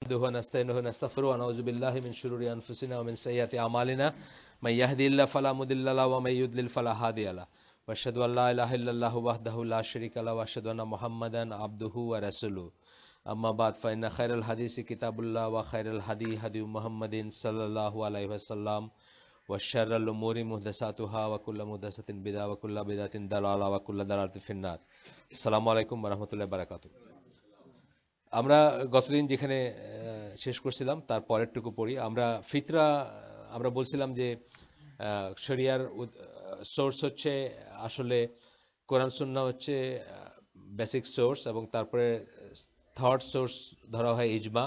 نحمده ونستعينه ونستغفره ونعوذ بالله من شرور أنفسنا ومن سيئات أعمالنا من يهدي الله فلا مضل له ومن يضلل فلا هادي له وأشهد أن لا إله إلا الله وحده لا شريك له وأشهد أن محمدا عبده ورسوله أما بعد فإن خير الحديث كتاب الله وخير الهدي هدي محمد صلى الله عليه وسلم وشر الأمور محدثاتها وكل محدثة بدعة وكل بدعة ضلالة وكل ضلالة في النار السلام عليكم ورحمة الله وبركاته আমরা গতদিন যেখানে শেষ করছিলাম তার পরেরটুকু পড়ি আমরা বলছিলাম যে শরিয়ার সোর্স হচ্ছে আসলে কোরআন সুন্নাহ হচ্ছে বেসিক সোর্স এবং তারপরে থার্ড সোর্স ধরা হয় ইজমা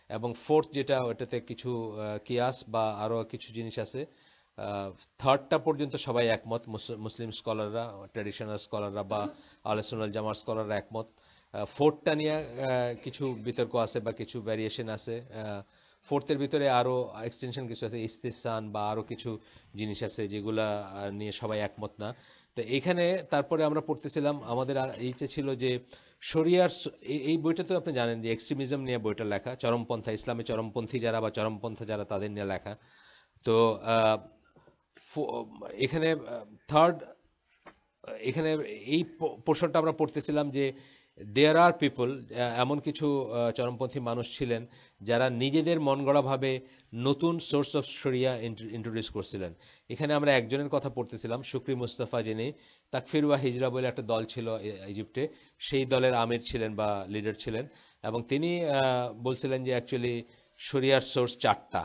এবং ফোর্থ যেটা ওটাতে কিছু কিয়াস বা আরো কিছু জিনিস আছে থার্ডটা পর্যন্ত সবাই একমত মুসলিম স্কলাররা ট্র্যাডিশনাল স্কলাররা বা আহলে সুন্নাহ জামাত স্কলাররা একমত ফোর্থটা নিয়ে কিছু বিতর্ক আছে বা কিছু ভ্যারিয়েশন আছে ফোর্থের ভিতরে আরো এক্সটেনশন কিছু আছে ইস্তিসান বা আরো কিছু জিনিস আছে যেগুলা নিয়ে সবাই একমত না তো এখানে তারপরে আমরা পড়তেছিলাম আমাদের ইচ্ছে ছিল যে শরিয়ার এই বইটা তো আপনি জানেন যে এক্সট্রিমিজম নিয়ে বইটা লেখা চরমপন্থা ইসলামে চরমপন্থী যারা বা চরমপন্থা যারা তাদের নিয়ে লেখা তো এখানে এখানে এই পোর্শনটা আমরা পড়তেছিলাম যে দেয়ার আর পিপল এমন কিছু চরমপন্থী মানুষ ছিলেন যারা নিজেদের মন গড়াভাবে নতুন সোর্স অফ শরিয়া ইন্ট্রোডিউস করছিলেন এখানে আমরা একজনের কথা পড়তেছিলাম শুকরি মুস্তাফা যিনি তাকফির ওয়া হিজরা বলে একটা দল ছিল ইজিপ্টে সেই দলের আমির ছিলেন বা লিডার ছিলেন এবং তিনি বলছিলেন যে অ্যাকচুয়ালি শরিয়ার সোর্স চারটা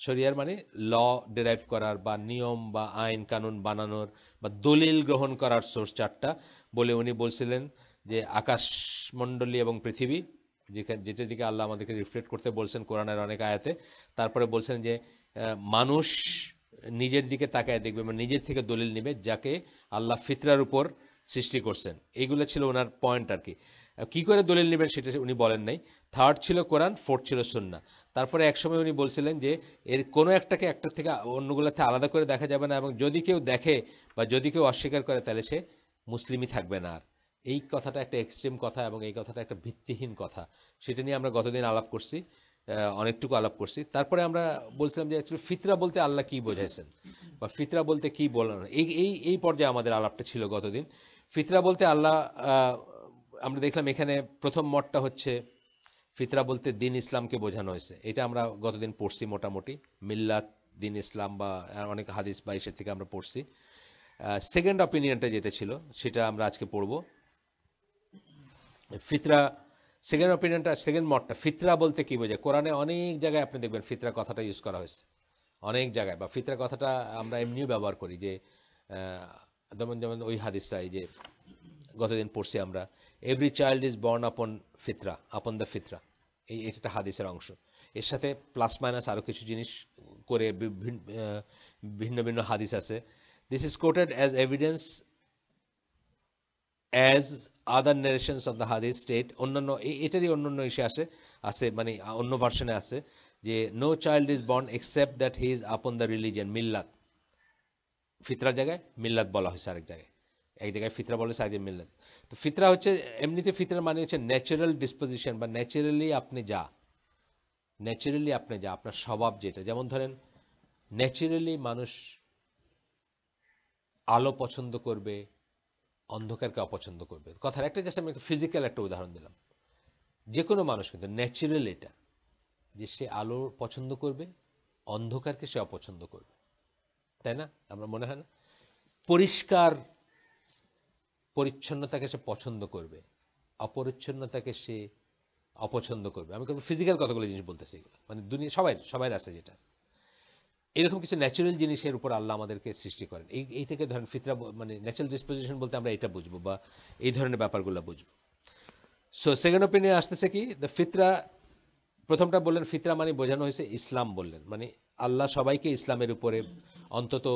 শরিয়ার মানে ল ডিরাইভ করার বা নিয়ম বা আইন কানুন বানানোর বা দলিল গ্রহণ করার সোর্স চারটা বলে উনি বলছিলেন যে আকাশমণ্ডলী এবং পৃথিবী যেটার দিকে আল্লাহ আমাদেরকে রিফ্লেক্ট করতে বলছেন কোরআনের অনেক আয়াতে তারপরে বলছেন যে মানুষ নিজের দিকে তাকায় দেখবে মানে নিজের থেকে দলিল নেবে যাকে আল্লাহ ফিতরার উপর সৃষ্টি করছেন এইগুলো ছিল ওনার পয়েন্ট আর কি করে দলিল নেবেন সেটা উনি বলেন নাই থার্ড ছিল কোরআন ফোর্থ ছিল সুন্নাহ তারপরে একসময় উনি বলছিলেন যে এর কোনো একটাকে একটা থেকে অন্যগুলোতে আলাদা করে দেখা যাবে না এবং যদি কেউ দেখে বা যদি কেউ অস্বীকার করে তাহলে সে মুসলিমই থাকবে না আর এই কথাটা একটা এক্সট্রিম কথা এবং এই কথাটা একটা ভিত্তিহীন কথা সেটা নিয়ে আমরা গতদিন আলাপ করছি অনেকটুকু আলাপ করছি তারপরে আমরা বলছিলাম যে অ্যাকচুয়ালি ফিতরা বলতে আল্লাহ কি বোঝাইছেন বা ফিতরা বলতে কি বলেন এই পর্যায়ে আমাদের আলাপটা ছিল গতদিন ফিতরা বলতে আল্লাহ আমরা দেখলাম এখানে প্রথম মতটা হচ্ছে ফিতরা বলতে দিন ইসলামকে বোঝানো হয়েছে এটা আমরা গতদিন পড়ছি মোটামুটি মিল্লাত দিন ইসলাম বা অনেক হাদিস বা এসের থেকে আমরা পড়ছি সেকেন্ড অপিনিয়নটা যেটা ছিল সেটা আমরা আজকে পড়বো ফিতরা সেকেন্ড অপিনিয়নটা সেকেন্ড মতটা ফিতরা বলতে কি বোঝায় কোরআনে অনেক জায়গায় আপনি দেখবেন ফিতরা কথাটা ইউজ করা হয়েছে অনেক জায়গায় বা ফিতরা কথাটা আমরা এমনিও ব্যবহার করি যে যেমন ওই হাদিসটা এই যে গতদিন পড়ছি আমরা এভরি চাইল্ড ইজ বর্ন আপন ফিতরা আপন দ্য ফিতরা এটা হাদিসের অংশ এর সাথে প্লাস মাইনাস আরো কিছু জিনিস করে ভিন্ন ভিন্ন হাদিস আছে this is quoted as evidence as other narrations of the hadith state অন্যান্য এটারই অন্যান্য ইসে আছে মানে অন্য ভার্সনে আছে যে no child is born except that he is upon the religion মিল্লাত ফিতরার জায়গায় মিল্লাত বলা হয়েছে আরেক জায়গায় এক জায়গায় ফিতরা বলা হয়েছে আরেক জায়গায় মিল্লাত তো ফিতরা হচ্ছে এমনিতে ফিতরা মানে হচ্ছে ন্যাচারাল ডিসপোজিশন বা ন্যাচারালি আপনি যা আপনার স্বভাব যেটা যেমন ধরেন ন্যাচারালি মানুষ আলো পছন্দ করবে অন্ধকারকে অপছন্দ করবে কথার একটা জাস্ট আমি ফিজিক্যাল একটা উদাহরণ দিলাম যে কোনো মানুষ কিন্তু ন্যাচারাল এটা যে সে আলো পছন্দ করবে অন্ধকারকে সে অপছন্দ করবে তাই না আমরা মনে হয় না পরিষ্কার পরিচ্ছন্নতাকে সে পছন্দ করবে অপরিচ্ছন্নতাকে সে অপছন্দ করবে আমি কিন্তু ফিজিক্যাল কতগুলো জিনিস বলতেছি এগুলো মানে দুনিয়া সবাই আছে যেটা এরকম কিছু ন্যাচারাল জিনিসের উপর আল্লাহ আমাদেরকে সৃষ্টি করেন এই থেকে ধরেন ফিতরা মানে ন্যাচারাল ডিসপোজিশন বলতে আমরা এটা বুঝবো বা এই ধরনের ব্যাপারগুলো বুঝবো সো সেকেন্ড ওপিনিয়ন আসতেছে কি দ্য ফিতরা প্রথমটা বললেন ফিতরা মানে বোঝানো হয়েছে ইসলাম বললেন মানে আল্লাহ সবাইকে ইসলামের উপরে অন্তত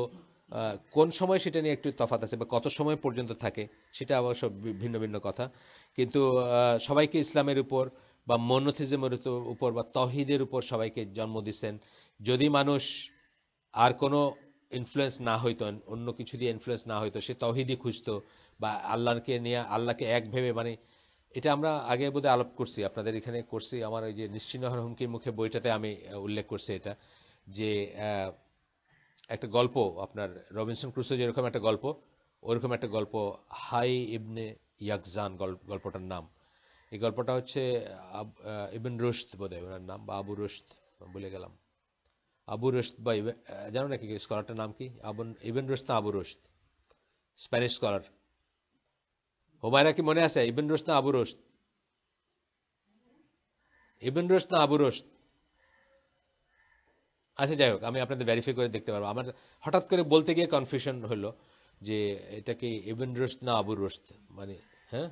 কোন সময় সেটা নিয়ে একটু তফাৎ আছে বা কত সময় পর্যন্ত থাকে সেটা অবশ্য ভিন্ন ভিন্ন কথা কিন্তু সবাইকে ইসলামের উপর বা মনোথিজমের উপর বা তহিদের উপর সবাইকে জন্ম দিচ্ছেন যদি মানুষ আর কোনো ইনফ্লুয়েন্স না হইতো অন্য কিছু দিয়ে ইনফ্লুয়েন্স না হইতো সে তৌহিদি খুঁজতো বা আল্লাহকে নিয়ে আল্লাহকে এক ভেবে মানে এটা আমরা আগে বোধহয় আলাপ করছি, আপনাদের এখানে করছি। আমার ওই যে নিশ্চিহ্ন হওয়ার হুমকির মুখে বইটাতে আমি উল্লেখ করছি এটা, যে একটা গল্প, আপনার রবিনসন ক্রুসো যেরকম একটা গল্প, ওরকম একটা গল্প, হাই ইবনে ইয়াকজান গল্পটার নাম। এই গল্পটা হচ্ছে ইবন রুশদ বোধহয় ওনার নাম, বা আবু রুশদ, ভুলে গেলাম। আবু রুশদ বা জানো নাকি স্কলারটার নাম কি? ইবন রুশদ না আবু রুশদ? Spanish scholar. হুমায়রা কি মনে আছে? ইবন রুশদ না আবু রুশদ? ইবন রুশদ না আবু রুশদ? আচ্ছা যাই হোক, আমি আপনাদের ভেরিফাই করে দেখতে পারবো। আমার হঠাৎ করে বলতে গিয়ে কনফিউশন হলো যে এটা কি ইবন রুশদ না আবু রুশদ, মানে হ্যাঁ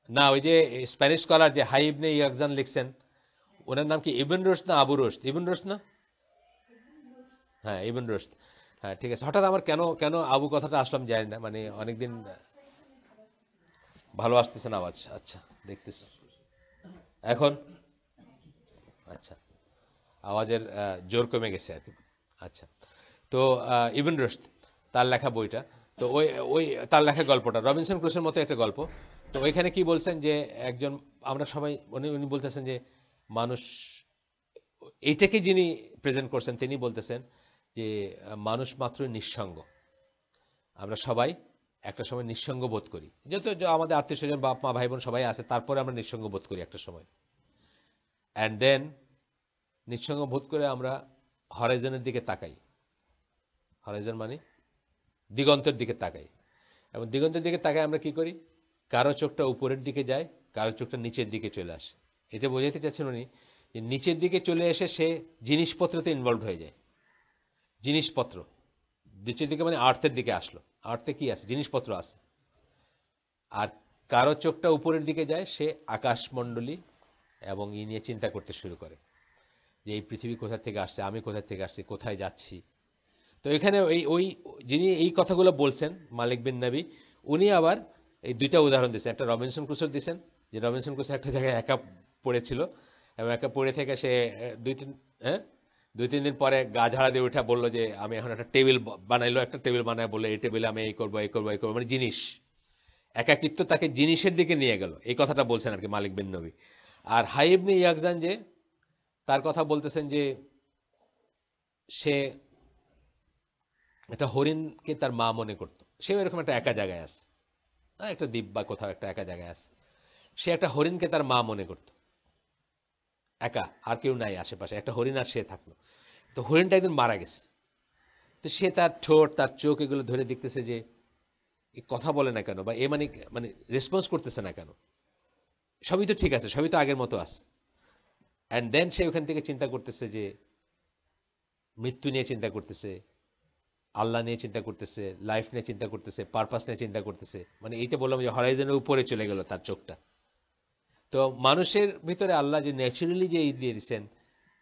না, ওই যে স্প্যানিশ স্কলার যে হাই ইবনে ইয়াকজান লিখছেন, ওনার নাম কি ইবন রুশদ না আবু রুশদ? ইবন রুশদ না? হ্যাঁ ইবন রুশদ। হ্যাঁ ঠিক আছে। হঠাৎ আমার কেন কেন আবু কথাটা আসলাম জানি না, মানে অনেকদিন ভালো আসতেছে না আওয়াজ। আচ্ছা, দেখতেছি এখন। আচ্ছা, আওয়াজের জোর কমে গেছে আর কি। আচ্ছা, তো ইবন রুশদ, তার লেখা বইটা, তো ওই ওই তার লেখা গল্পটা রবিনসন ক্রুসোর মতো একটা গল্প। তো ওইখানে কি বলছেন যে একজন, আমরা সবাই, উনি উনি বলতেছেন যে মানুষ, এইটাকে যিনি প্রেজেন্ট করছেন তিনি বলতেছেন যে মানুষ মাত্রই নিঃসঙ্গ। আমরা সবাই একটা সময় নিঃসঙ্গ বোধ করি, যেহেতু আমাদের আত্মীয় স্বজন, বাপ মা ভাই বোন সবাই আছে, তারপরে আমরা নিঃসঙ্গ বোধ করি একটা সময়। অ্যান্ড দেন নিঃসঙ্গ বোধ করে আমরা হরাইজনের দিকে তাকাই। হরাইজন মানে দিগন্তের দিকে তাকাই। এবং দিগন্তের দিকে তাকাই আমরা কি করি? কারো চোখটা উপরের দিকে যায়, কারো চোখটা নিচের দিকে চলে আসে। এটা বোঝাতে চাচ্ছেন উনি যে নিচের দিকে চলে এসে সে জিনিসপত্রতে ইনভলভ হয়ে যায়। জিনিসপত্র নিচের দিকে মানে আর্থের দিকে আসলো। আর্থে কি আছে? জিনিসপত্র আছে। আর কারো চোখটা উপরের দিকে যায়, সে আকাশমণ্ডলী এবং ই নিয়ে চিন্তা করতে শুরু করে যে এই পৃথিবী কোথা থেকে আসছে, আমি কোথা থেকে আসছি, কোথায় যাচ্ছি। তো এখানে ওই যিনি এই কথাগুলো বলছেন, মালিক বিন নবী, উনি আবার এই দুইটা উদাহরণ দিচ্ছেন। একটা রবিনসন ক্রুসোর দিচ্ছেন, যে রবিনসন ক্রুসো একটা জায়গায় একা পড়েছিল, এবং একা পড়ে থেকে সে হ্যাঁ, 2-3 দিন পরে গা ঝাড়া দিয়ে উঠে বললো যে আমি এখন একটা টেবিল বানাইলো, একটা টেবিল বানায় বললো এই টেবিলে আমি এই করবো এই করবো এই করবো, মানে জিনিস, একাকিত্ব তাকে জিনিসের দিকে নিয়ে গেল, এই কথাটা বলছেন আর কি মালিক বিন নবী। আর হাইবনে ইয়াকজান যে, তার কথা বলতেছেন যে সে একটা হরিণকে তার মা মনে করতো। সেও এরকম একটা একা জায়গায় আছে, একটা দ্বীপ বা কোথাও একটা একা জায়গায় আছে। সে একটা হরিণকে তার মা মনে করতো, একা, আর কেউ নাই আশেপাশে, একটা হরিণ আর সে থাকলো। তো হরিণটা একদিন মারা গেছে। তো সে তার ঠোঁট, তার চোখ এগুলো ধরে দেখতেছে যে এ কথা বলে না কেন, বা এ মানে মানে রেসপন্স করতেছে না কেন, সবই তো ঠিক আছে, সবই তো আগের মতো আছে। অ্যান্ড দেন সে ওখান থেকে চিন্তা করতেছে যে মৃত্যু নিয়ে চিন্তা করতেছে, আল্লাহ নিয়ে চিন্তা করতেছে, লাইফ নিয়ে চিন্তা করতেছে, পারপাস নিয়ে চিন্তা করতেছে। মানে এইটা বললাম যে হরাইজনের উপরে চলে গেল তার চোখটা। তো মানুষের ভিতরে আল্লাহ যে ন্যাচারালি যে এই দিয়ে দিচ্ছেন,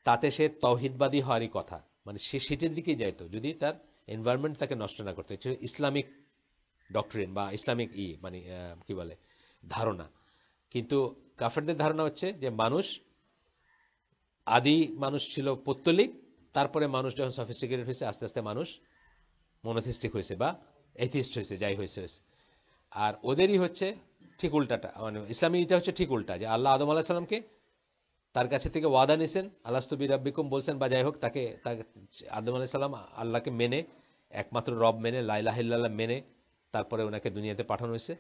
তাতে সে তৌহিদবাদী হওয়ারই কথা, মানে সে সেটার দিকেই যাইতো যদি তার এনভায়রনমেন্ট তাকে নষ্ট না করতো। এটা ইসলামিক ডক্ট্রিন বা ইসলামিক মানে কি বলে, ধারণা। কিন্তু কাফেরদের ধারণা হচ্ছে যে মানুষ, আদি মানুষ ছিল পৌত্তলিক, তারপরে মানুষ যখন সফিস্টিকেটেড হয়েছে, আস্তে আস্তে মানুষ মনোথিস্টিক হয়েছে বা এথিস্ট হয়েছে, যাই হয়েছে হয়েছে। আর ওদেরই হচ্ছে ঠিক উল্টাটা, মানে ইসলামী এটা হচ্ছে ঠিক উল্টা, যে আল্লাহ আদম আলাহিস সালামকে তার কাছে থেকে ওয়াদা নিছেন, আলাস্তু বিরাব্বিকুম বলছেন, বা যাই হোক, তাকে আদম আলাইহিস সালাম আল্লাহকে মেনে, একমাত্র রব মেনে, লা ইলাহা ইল্লাল্লাহ মেনে, তারপরে ওনাকে দুনিয়াতে পাঠানো হয়েছে।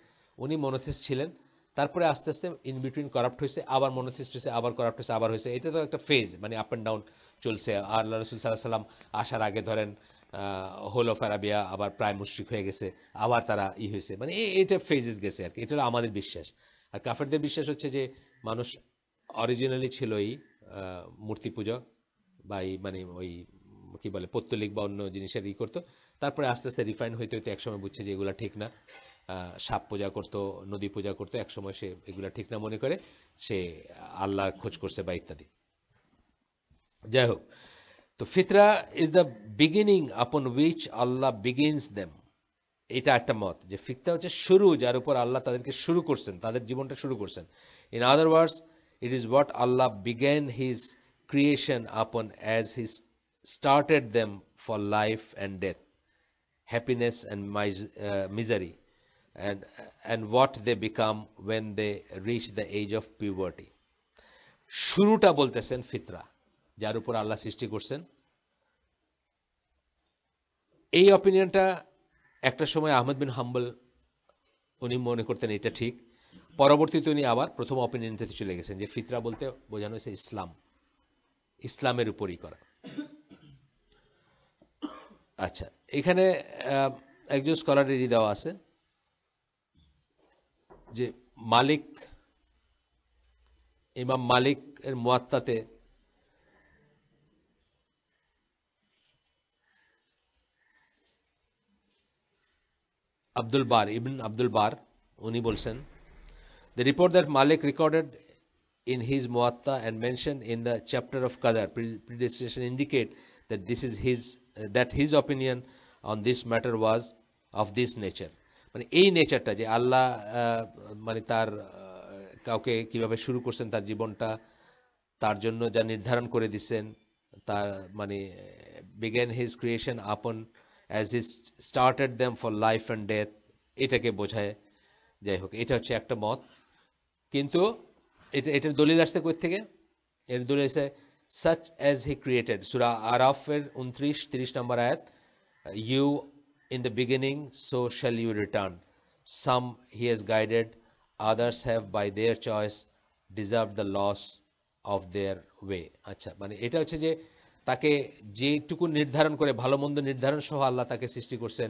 উনি মনোথিস্ট ছিলেন। তারপরে আস্তে আস্তে ইন বিটুইন করাপ্ট হয়েছে, আবার মনোথিস্ট হয়েছে, আবার করাপ্ট হয়েছে, আবার হয়েছে। এটা তো একটা ফেজ, মানে আপ অ্যান্ড ডাউন চলছে। আর আল্লাহ রসুল সাল্লাহ সাল্লাম আসার আগে ধরেন হোল অফ আরাবিয়া আবার প্রায় মুশরিক হয়ে গেছে, আবার তারা হয়েছে, মানে এটা ফেজেস গেছে আর কি। এটা হলো আমাদের বিশ্বাস। আর কাফেরদের বিশ্বাস হচ্ছে যে মানুষ অরিজিনালি ছিল এই মূর্তি পূজা, বা এই মানে ওই কি বলে পৌত্তলিক বা অন্য জিনিসের করতো। তারপরে আস্তে আস্তে রিফাইন হইতে হইতে একসময় বুঝছে যে এগুলা ঠিক না। সাপ পূজা করতো, নদী পূজা করতো, একসময় সে এগুলা ঠিক না মনে করে সে আল্লাহ খোঁজ করছে বা ইত্যাদি। যাই হোক, তো ফিতরা ইজ দ্য বিগিনিং আপন উইচ আল্লাহ বিগিনস দেম। এটা একটা মত, যে ফিতরা হচ্ছে শুরু, যার উপর আল্লাহ তাদেরকে শুরু করছেন, তাদের জীবনটা শুরু করছেন। In other words, it is what Allah begin his creation upon as he started them for life and death, happiness and misery, and and what they become when they reach the age of puberty. শুরুটা বলতেছেন ফিতরা, যার উপর আল্লাহ সৃষ্টি করছেন। এই অপিনিয়নটা একটা সময় আহমদ বিন হাম্বল উনি মনে করতেন এটা ঠিক, পরবর্তীতে উনি আবার প্রথম অপিনিয়নটাতে চলে গেছেন যে ফিতরা বলতে বোঝানো হয়েছে ইসলাম, ইসলামের উপরই করা। আচ্ছা, এখানে একজন স্কলারেরই দেওয়া আছে যে মালিক, ইমাম মালিক এর মুয়াত্তাতে আব্দুল বার, ইবন আব্দুল বার উনি বলছেন, the report that Malik recorded in his Muwatta and mentioned in the chapter of Qadar predestination indicate that this is that his opinion on this matter was of this nature. মানে এই নেচারটা যে আল্লাহ মানে তার কাউকে কিভাবে শুরু করছেন তার জীবনটা, তার জন্য যা নির্ধারণ করে দিচ্ছেন, তার মানে began his creation upon as he started them for life and death, এটাকে বোঝায়। যাই হোক, এটা হচ্ছে একটা মত। কিন্তু এটার দলিল আসছে কই থেকে? এর দলিল আছে such as he created, সূরা আরাফের 29-30 নম্বর আয়াত, you in the beginning so shall you return, some he has guided, others have by their choice deserved the loss of their way. আচ্ছা, মানে এটা হচ্ছে যে তাকে যেটুকু নির্ধারণ করে, ভালো মন্দ নির্ধারণ সহ আল্লাহ তাকে সৃষ্টি করছেন,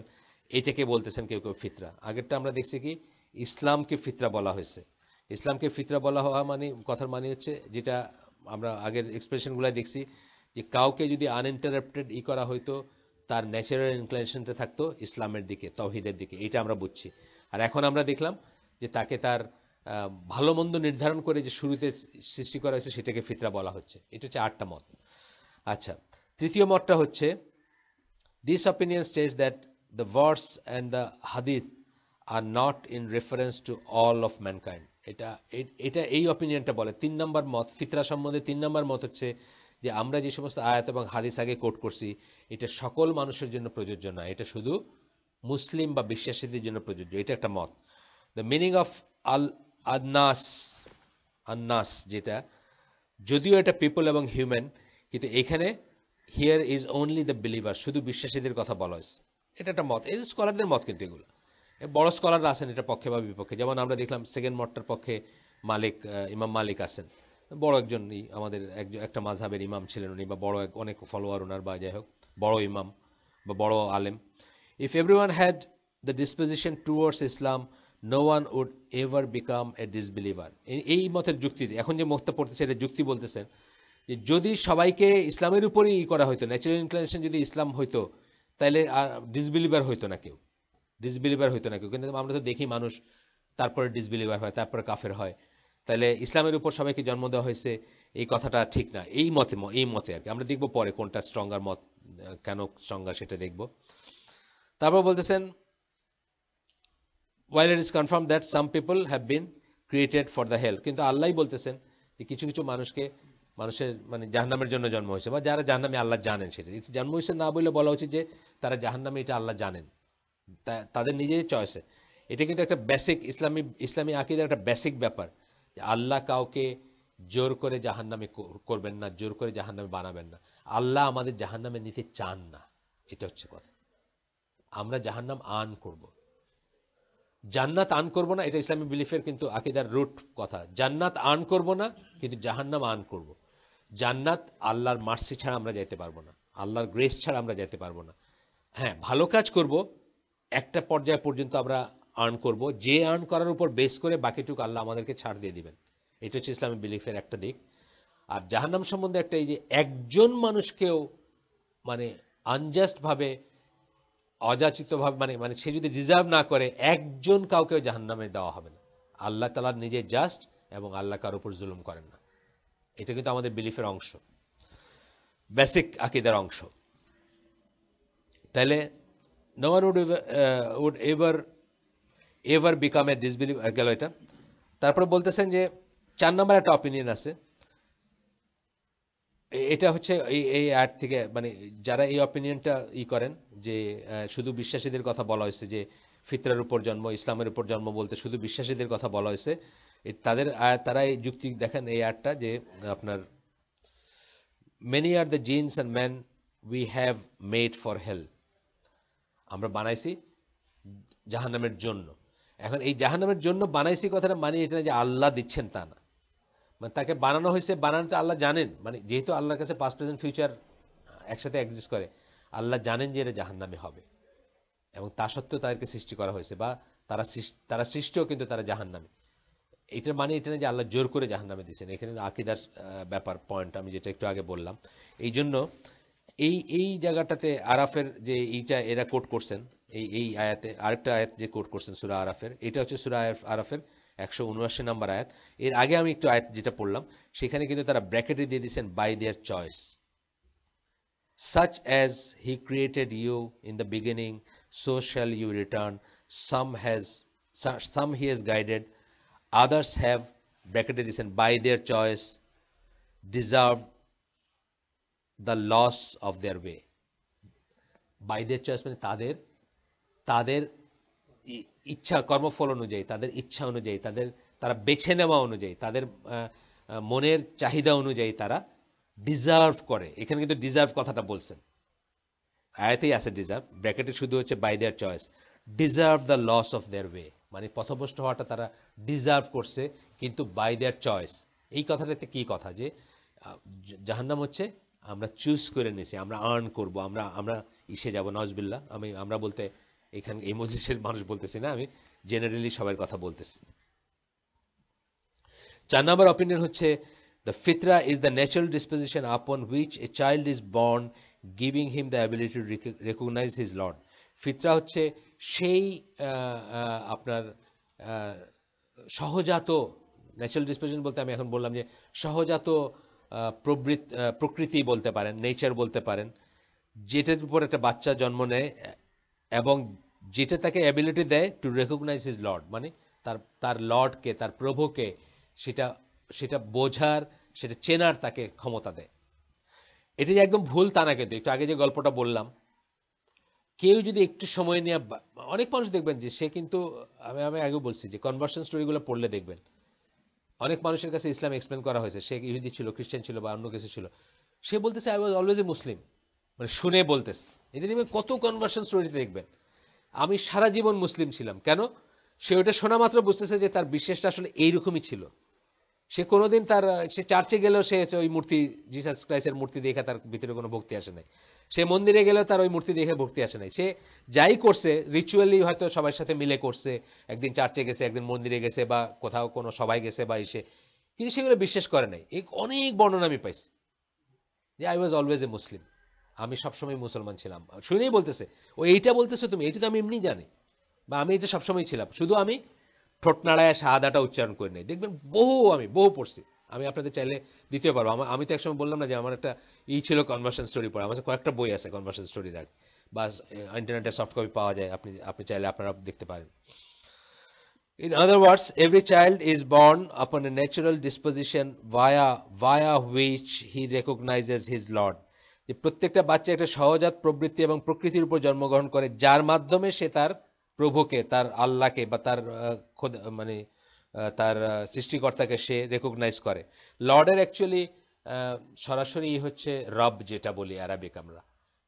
এটাকে বলতেছেন কেউ কেউ ফিতরা। আগেরটা আমরা দেখছি কি ইসলামকে ফিতরা বলা হয়েছে। ইসলামকে ফিতরা বলা হওয়া মানে, কথার মানে হচ্ছে, যেটা আমরা আগের এক্সপ্রেশনগুলো দেখছি, যে কাউকে যদি আনইন্টারাপ্টেড করা হইতো, তার ন্যাচারাল ইনক্লিনেশনটা থাকতো ইসলামের দিকে, তাওহীদের দিকে, এটা আমরা বুঝছি। আর এখন আমরা দেখলাম যে তাকে তার ভালো মন্দ নির্ধারণ করে যে শুরুতে সৃষ্টি করা হয়েছে, সেটাকে ফিতরা বলা হচ্ছে। এটা হচ্ছে 8টা মত। আচ্ছা, তৃতীয় মতটা হচ্ছে, this opinion states that the verse and the hadith are not in reference to all of mankind. এটা এই অপিনিয়নটা বলে 3 নম্বর মত। ফিতরা সম্বন্ধে 3 নম্বর মত হচ্ছে যে আমরা যে সমস্ত আয়াত এবং হাদিস আগে কোট করছি, এটা সকল মানুষের জন্য প্রযোজ্য না, এটা শুধু মুসলিম বা বিশ্বাসীদের জন্য প্রযোজ্য। এটা একটা মত। দ্য মিনিং অফ আন্নাস, যেটা যদিও এটা পিপল এবং হিউম্যান, কিন্তু এখানে here is only the believer, শুধু বিশ্বাসীদের কথা বলা হয়েছে। এটা একটা মত, এই স্কলারদের মত। কিন্তু এগুলো বড় স্কলাররা আছেন এটা পক্ষে বা বিপক্ষে। যেমন আমরা দেখলাম সেকেন্ড মতটার পক্ষে মালিক, ইমাম মালিক আছেন, বড় একজন আমাদের একটা মাযহাবের ইমাম ছিলেন উনি, বা বড় অনেক ফলোয়ার ওনার, বা যাই হোক বড় ইমাম বা বড় আলেম। If everyone had the disposition towards Islam, no one would ever become a disbeliever. এই মতের যুক্তি, এখন যে মতটা পড়তেছে এটা যুক্তি বলতেছেন যে যদি সবাইকে ইসলামের উপরেই করা হইতো, ন্যাচারাল ইনক্লিনেশন যদি ইসলাম হইতো, তাহলে আর ডিসবিলিভার হইতো না কেউ, ডিসবিলিভার হইতো না কেউ। কিন্তু আমরা তো দেখি মানুষ তারপরে ডিসবিলিভার হয়, তারপরে কাফের হয়। তাহলে ইসলামের উপর সবাইকে জন্ম দেওয়া হয়েছে, এই কথাটা ঠিক না। এই মতে আর কি আমরা দেখবো পরে কোনটা স্ট্রঙ্গার মত, কেন স্ট্রঙ্গার সেটা দেখব। তারপর বলতেছেন, while it is confirmed that some people have been created for the hell, কিন্তু আল্লাহই বলতেছেন যে কিছু কিছু মানুষের মানে জাহান্নামের জন্য জন্ম হয়েছে, বা যারা জাহান্নামে আল্লাহ জানেন। সেটা জন্ম হয়েছে না বলে বলা উচিত যে তারা জাহান্নামে, এটা আল্লাহ জানেন, তাদের নিজের চয়েসে। এটা কিন্তু একটা বেসিক ইসলামী আকীদার একটা বেসিক ব্যাপার, যে আল্লাহ কাউকে জোর করে জাহান্নামে করবেন না, জোর করে জাহান্নামে বানাবেন না। আল্লাহ আমাদের জাহান্নামে নিতে চান না, এটা হচ্ছে কথা। আমরা জাহান্নাম আর্ন করব, জান্নাত আর্ন করব না। এটা ইসলামী বিলিফের কিন্তু আকীদার রুট কথা। জান্নাত আর্ন করব না, কিন্তু জাহান্নাম আর্ন করব। জান্নাত আল্লাহর মার্সি ছাড়া আমরা যাইতে পারবো না, আল্লাহর গ্রেস ছাড়া আমরা যাইতে পারবো না। হ্যাঁ, ভালো কাজ করব, একটা পর্যায় পর্যন্ত আমরা আর্ন করব, যে আর্ন করার উপর বেস করে বাকিটুকু আল্লাহ আমাদেরকে ছাড় দিয়ে দিবেন। এটা হচ্ছে ইসলামী বিলিফের একটা দিক। আর জাহান্নাম সম্বন্ধে একটা, এই যে একজন মানুষকেও মানে আনজাস্ট ভাবে, অযাচিত ভাবে, মানে সে যদি ডিজার্ভ না করে, একজন কাউকেও জাহান্নামে দেওয়া হবে না। আল্লাহ তাআলা নিজে জাস্ট, এবং আল্লাহ কার উপর জুলুম করেন না। এটা কিন্তু আমাদের বিলিফের অংশ, বেসিক আকীদার অংশ। তাহলে no one would ever become a disbeliever গেল এটা। তারপরে বলতেছেন যে 4 নম্বর একটা অপিনিয়ন আছে, এটা হচ্ছে এই আয়াত থেকে, মানে যারা এই অপিনিয়নটা করেন যে শুধু বিশ্বাসীদের কথা বলা হয়েছে, যে ফিতরার উপর জন্ম, ইসলামের উপর জন্ম বলতে শুধু বিশ্বাসীদের কথা বলা হয়েছে। তাদের তারা এই যুক্তি দেখেন এই আয়াতটা যে আপনার many are the jinns and man we have made for hell, আমরা বানাইছি জাহান্নামের জন্য। এখন এই জাহান্নামের জন্য বানাইছি কথাটা মানে এটা না যে আল্লাহ দিচ্ছেন তা না, মানে তাকে বানানো হয়েছে, বানানোতে আল্লাহ জানেন, মানে যেহেতু আল্লাহর কাছে পাস্ট প্রেজেন্ট ফিউচার একসাথে এক্সিস্ট করে, আল্লাহ জানেন যে এটা জাহান্নামে হবে এবং তা সত্ত্বেও তাদেরকে সৃষ্টি করা হয়েছে, বা তারা সৃষ্টিও কিন্তু তারা জাহান্নামে। এটার মানে এটা না যে আল্লাহ জোর করে জাহান্নামে দিচ্ছেন, এখানে আকিদার ব্যাপার পয়েন্ট আমি যেটা একটু আগে বললাম। এই জন্য এই জায়গাটাতে আরাফের যে এইটা এরা কোট করছেন, এই আয়াতে আরেকটা আয়াত যে কোট করছেন সূরা আরাফের, এটা হচ্ছে সূরা আরাফের 179 নম্বর আয়াত। এর আগে আমি একটু আয়াত যেটা পড়লাম সেখানে কিন্তু তারা ব্র্যাকেটে দিয়ে দিয়েছেন by their choice, such as he created you in the beginning, so shall you return. Some he has guided, others have bracketed this and by their choice deserved the loss of their way. By their choice মানে তাদের ইচ্ছা, কর্মফল অনুযায়ী, তাদের ইচ্ছা অনুযায়ী, তারা বেছে নেওয়া অনুযায়ী, তাদের মনের চাহিদা অনুযায়ী তারা ডিজার্ভ করে। এখানে কিন্তু ডিজার্ভ কথাটা বলছেন, আয়াতেই আছে ডিজার্ভ, ব্র্যাকেটে শুধু হচ্ছে by their choice, deserve the loss of their way, মানে পথভ্রষ্ট হওয়াটা তারা ডিজার্ভ করছে কিন্তু বাই দেয়ার চয়েস। এই কথাটাতে কি কথা যে জাহান্নাম হচ্ছে আমরা চুজ করে নিছি, আমরা আর্ন করব, আমরা ইসে যাব নজবিল্লাহ। আমরা বলতে এখানে এই মজলিসের মানুষ বলতেছি না, আমি জেনারেলি সবার কথা বলতেছি। 4 নম্বর অপিনিয়ন হচ্ছে the fitra is the natural disposition upon which a child is born, giving him the ability to recognize his Lord. ফিতরা হচ্ছে সেই আপনার সহজাত, ন্যাচারাল ডিসপোজিশন বলতে আমি এখন বললাম যে সহজাত প্রকৃতি বলতে পারেন, নেচার বলতে পারেন, যেটার উপর একটা বাচ্চা জন্ম নেয় এবং যেটা তাকে অ্যাবিলিটি দেয় টু রেকগনাইজ হিজ লর্ড, মানে তার লর্ডকে, তার প্রভুকে সেটা বোঝার, সেটা চেনার তাকে ক্ষমতা দেয়। এটা যে একদম ভুল তা না, কিন্তু একটু আগে যে গল্পটা বললাম, কেউ যদি একটু সময় নিয়ে, অনেক মানুষ দেখবেন যে সে কিন্তু, আমি আগে বলছি যে কনভার্সন স্টোরিগুলো পড়লে দেখবেন অনেক মানুষের কাছে ইসলাম এক্সপ্লেন করা হয়েছে, সে ইহুদি ছিল, খ্রিস্টান ছিল বা অন্য কিছু ছিল, সে বলতেছে আই ওয়াজ অলওয়েজ এ মুসলিম, মানে শুনে বলতেছে। এটা দেখবেন কত কনভার্সন স্টোরিতে দেখবেন, আমি সারা জীবন মুসলিম ছিলাম। কেন? সে ওটা শোনা মাত্র বুঝতেছে যে তার বিশ্বাসটা আসলে এইরকমই ছিল। সে কোনোদিন সে চার্চে গেলেও সে ওই মূর্তি, জিসাস ক্রাইস্টের মূর্তি দেখে তার ভিতরে কোনো ভক্তি আসে নাই। সে মন্দিরে গেলেও তার ওই মূর্তি দেখে ভক্তি আসে নাই। সে যাই করছে রিচুয়ালি হয়তো সবার সাথে মিলে করছে, একদিন চার্চে গেছে, একদিন মন্দিরে গেছে, বা কোথাও কোনো সবাই গেছে বা এসে, কিন্তু সেগুলো বিশ্বাস করে নাই। এই অনেক বর্ণনা আমি পাইছি যে আই ওয়াজ অলওয়েজ এ মুসলিম, আমি সবসময় মুসলমান ছিলাম। শুনেই বলতেছে ও এইটা বলতেছে তুমি, এইটা তো আমি এমনি জানি, বা আমি এটা সবসময় ছিলাম, শুধু আমি ঠোঁট নাড়ায় শাহাদাটা উচ্চারণ করে নেই। দেখবেন আমি বহু পড়ছি, আমি আপনাদের চাইলে দিতে পারবো। আমি তো একসময় বললাম না যে আমার একটা ছিল কনভার্সন স্টোরি পড়া, আমার কয়েকটা বই আছে কনভার্সন স্টোরির, আর বা ইন্টারনেটে সফট কপি পাওয়া যায়, আপনি চাইলে আপনারা দেখতে পারেন। In other words, every child is born upon a natural disposition via which he recognizes his Lord. যে প্রত্যেকটা বাচ্চা একটা সহজাত প্রবৃত্তি এবং প্রকৃতির উপর জন্মগ্রহণ করে, যার মাধ্যমে সে তার প্রভুকে, তার আল্লাহকে বা তার মানে তার সৃষ্টিকর্তাকে সে রেকগনাইজ করে। লর্ডের অ্যাকচুয়ালি সরাসরি হচ্ছে রব, যেটা বলি আরবিক আমরা,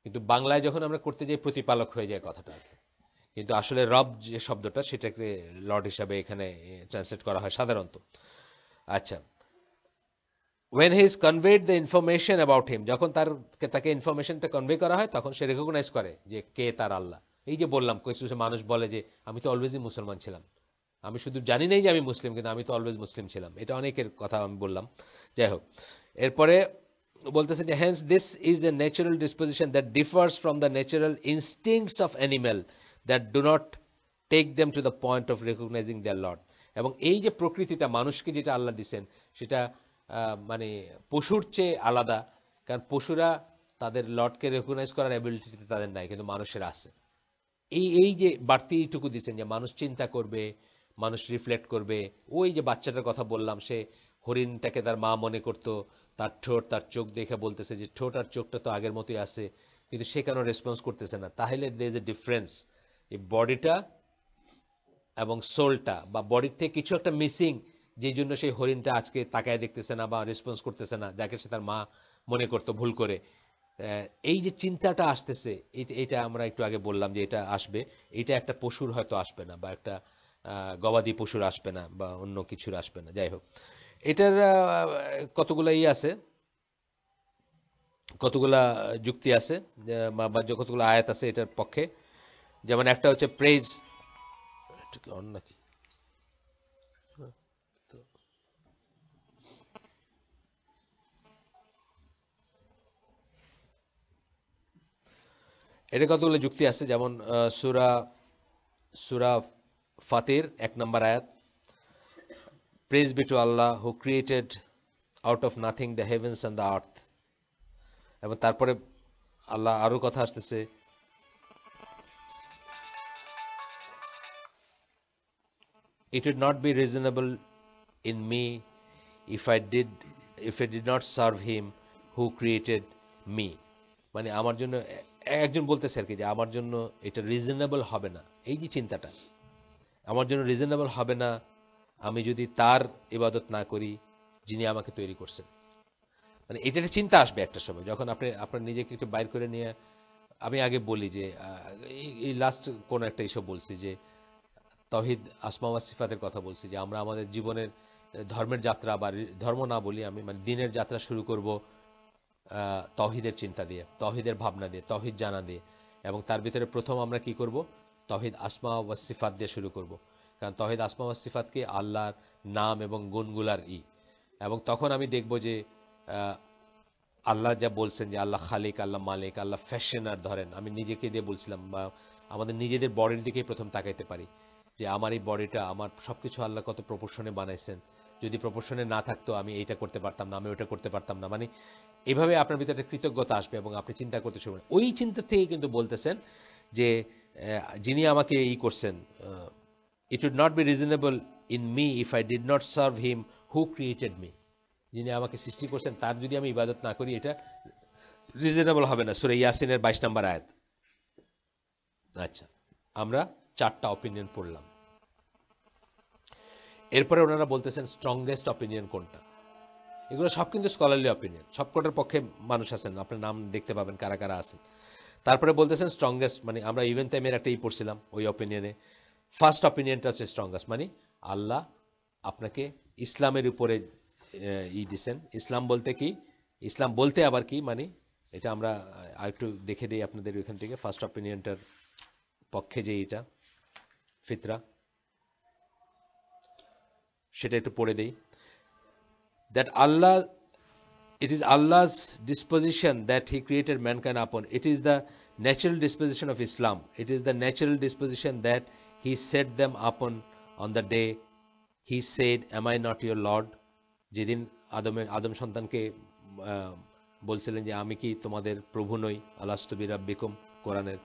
কিন্তু বাংলায় যখন আমরা করতে যাই প্রতিপালক হয়ে যায় কথাটা, কিন্তু আসলে রব যে শব্দটা সেটাকে লর্ড হিসাবে এখানে ট্রান্সলেট করা হয় সাধারণত। আচ্ছা, when he is conveyed the information about him, যখন তাকে ইনফরমেশনটা কনভে করা হয় তখন সে রেকগনাইজ করে যে কে তার আল্লাহ। এই যে বললাম কিছু মানুষ বলে যে আমি তো অলওয়েজই মুসলমান ছিলাম, আমি শুধু জানি নাই যে আমি মুসলিম, কিন্তু আমি তো অলওয়েজ মুসলিম ছিলাম। এটা অনেকের কথা আমি বললাম। যাই হোক, এরপরে বলতেছে যে hence this is a natural disposition that differs from the natural instincts of animal that do not take them to the point of recognizing their Lord. এবং এই যে প্রকৃতিটা মানুষকে যেটা আল্লাহ দিচ্ছেন সেটা মানে পশুর চেয়ে আলাদা, কারণ পশুরা তাদের লর্ডকে রেকগনাইজ করার অ্যাবিলিটি তাদের নাই, কিন্তু মানুষের আছে। এই যে বাড়তি এইটুকু দিচ্ছেন যে মানুষ চিন্তা করবে, মানুষ রিফ্লেক্ট করবে। ওই যে বাচ্চাটার কথা বললাম, সে হরিণটাকে তার মা মনে করত, তার ঠোঁট, তার চোখ দেখে বলতেছে যে ঠোঁট আর চোখটা তো আগের মতোই আছে, কিন্তু সে কেন রেসপন্স করতেছে না? তাহলে দের ইজ এ ডিফারেন্স। এই বডিটা এবং সোলটা বা বডির থেকে কিছু একটা মিসিং, যেই জন্য সেই হরিণটা আজকে তাকায় দেখতেছে না বা রেসপন্স করতেছে না, যাকে সে তার মা মনে করতো ভুল করে। এই যে চিন্তাটা আসতেছে, এটা আমরা একটু আগে বললাম যে এটা আসবে। এটা একটা পশুর হয়তো আসবে না, বা একটা গবাদি পশুর আসবে না, বা অন্য কিছুর আসবে না। যাই হোক, এটার কতগুলো আছে, কতগুলা যুক্তি আছে, বা কতগুলো আয়াত আছে এটার পক্ষে। যেমন একটা হচ্ছে প্রেজ, অন নাকি, এটা কতগুলো যুক্তি আছে। যেমন সূরা সূরা ফাতির 1 নম্বর আয়াত, praise be to Allah who created out of nothing the heavens and the earth. এবং তারপরে আল্লাহ আরো কথা আসতেছে, it would not be reasonable in me if I did not serve him who created me. মানে আমার জন্য একজন বলতেছে আর কি, যে আমার জন্য এটা রিজনেবল হবে না, এই যে চিন্তাটা, আমার জন্য রিজনেবল হবে না আমি যদি তার ইবাদত না করি যিনি আমাকে তৈরি করছেন। মানে এটা একটা চিন্তা আসবে একটা সময়, যখন আপনি আপনার নিজেকে একটু বাইর করে নিয়ে, আমি আগে বলি যে এই লাস্ট কোন একটা ইস্যু বলছি যে তাওহীদ আসমা ওয়া সিফাতের কথা বলছি, যে আমরা আমাদের জীবনের ধর্মের যাত্রা, বা ধর্ম না বলি আমি, মানে দিনের যাত্রা শুরু করব তাওহীদের চিন্তা দিয়ে, তাওহীদের ভাবনা দিয়ে, তাওহীদ জানা দিয়ে। এবং তার ভিতরে প্রথম আমরা কি করব, তাওহীদ আসমা ওয়া সিফাত দিয়ে শুরু করব। কারণ তাওহীদ আসমা ওয়া সিফাতকে আল্লাহর নাম এবং গুণগুলার এবং তখন আমি দেখব যে আল্লাহ যা বলছেন যে আল্লাহ খালিক, আল্লাহ মালিক, আল্লাহ ফ্যাশনার, ধরেন আমি নিজেকে দিয়ে বলছিলাম, বা আমাদের নিজেদের বডির দিকেই প্রথম তাকাইতে পারি, যে আমার এই বডিটা, আমার সবকিছু আল্লাহ কত প্রপোর্শনে বানাইছেন, যদি প্রপোর্শনে না থাকতো আমি এইটা করতে পারতাম না, আমি ওটা করতে পারতাম না। মানে এভাবে আপনার ভিতরে একটা কৃতজ্ঞতা আসবে এবং আপনি চিন্তা করতে শুরু করবেন। ওই চিন্তা থেকে কিন্তু বলতেছেন যে যিনি আমাকে করছেন, it would not be reasonable in me if I did not serve him who created me. যিনি আমাকে সৃষ্টি করছেন তার যদি আমি ইবাদত না করি, এটা রিজনেবল হবে না। সূরা ইয়াসিনের 22 নম্বর আয়াত। আচ্ছা, আমরা 4টা অপিনিয়ন পড়লাম। এরপরে ওনারা বলতেছেন স্ট্রংগেস্ট অপিনিয়ন কোনটা। এগুলো সব কিন্তু স্কলারলি অপিনিয়ন, সবকটার পক্ষে মানুষ আছেন, আপনার নাম দেখতে পাবেন কারা কারা আছেন। তারপরে বলতেছেন স্ট্রংগেস্ট, মানে আমরা ইভেন টাইমের একটা পড়ছিলাম ওই অপিনিয়নে, ফার্স্ট অপিনিয়নটা হচ্ছে স্ট্রংগেস্ট, মানে আল্লাহ আপনাকে ইসলামের উপরে দিছেন। ইসলাম বলতে কি, ইসলাম বলতে আবার কি, মানে এটা আমরা আরেকটু দেখে দিই আপনাদের ওইখান থেকে। ফার্স্ট অপিনিয়নটার পক্ষে যে এটা ফিতরা, সেটা একটু পড়ে দেই। That Allah, it is Allah's disposition that he created mankind upon. It is the natural disposition of Islam. It is the natural disposition that he set them upon on the day he said, am I not your Lord? যেদিন আদম সন্তানকে বলছিলেন যে আমি কি তোমাদের প্রভু নই, আলাস্তু বিরাব্বিকুম, কোরআনের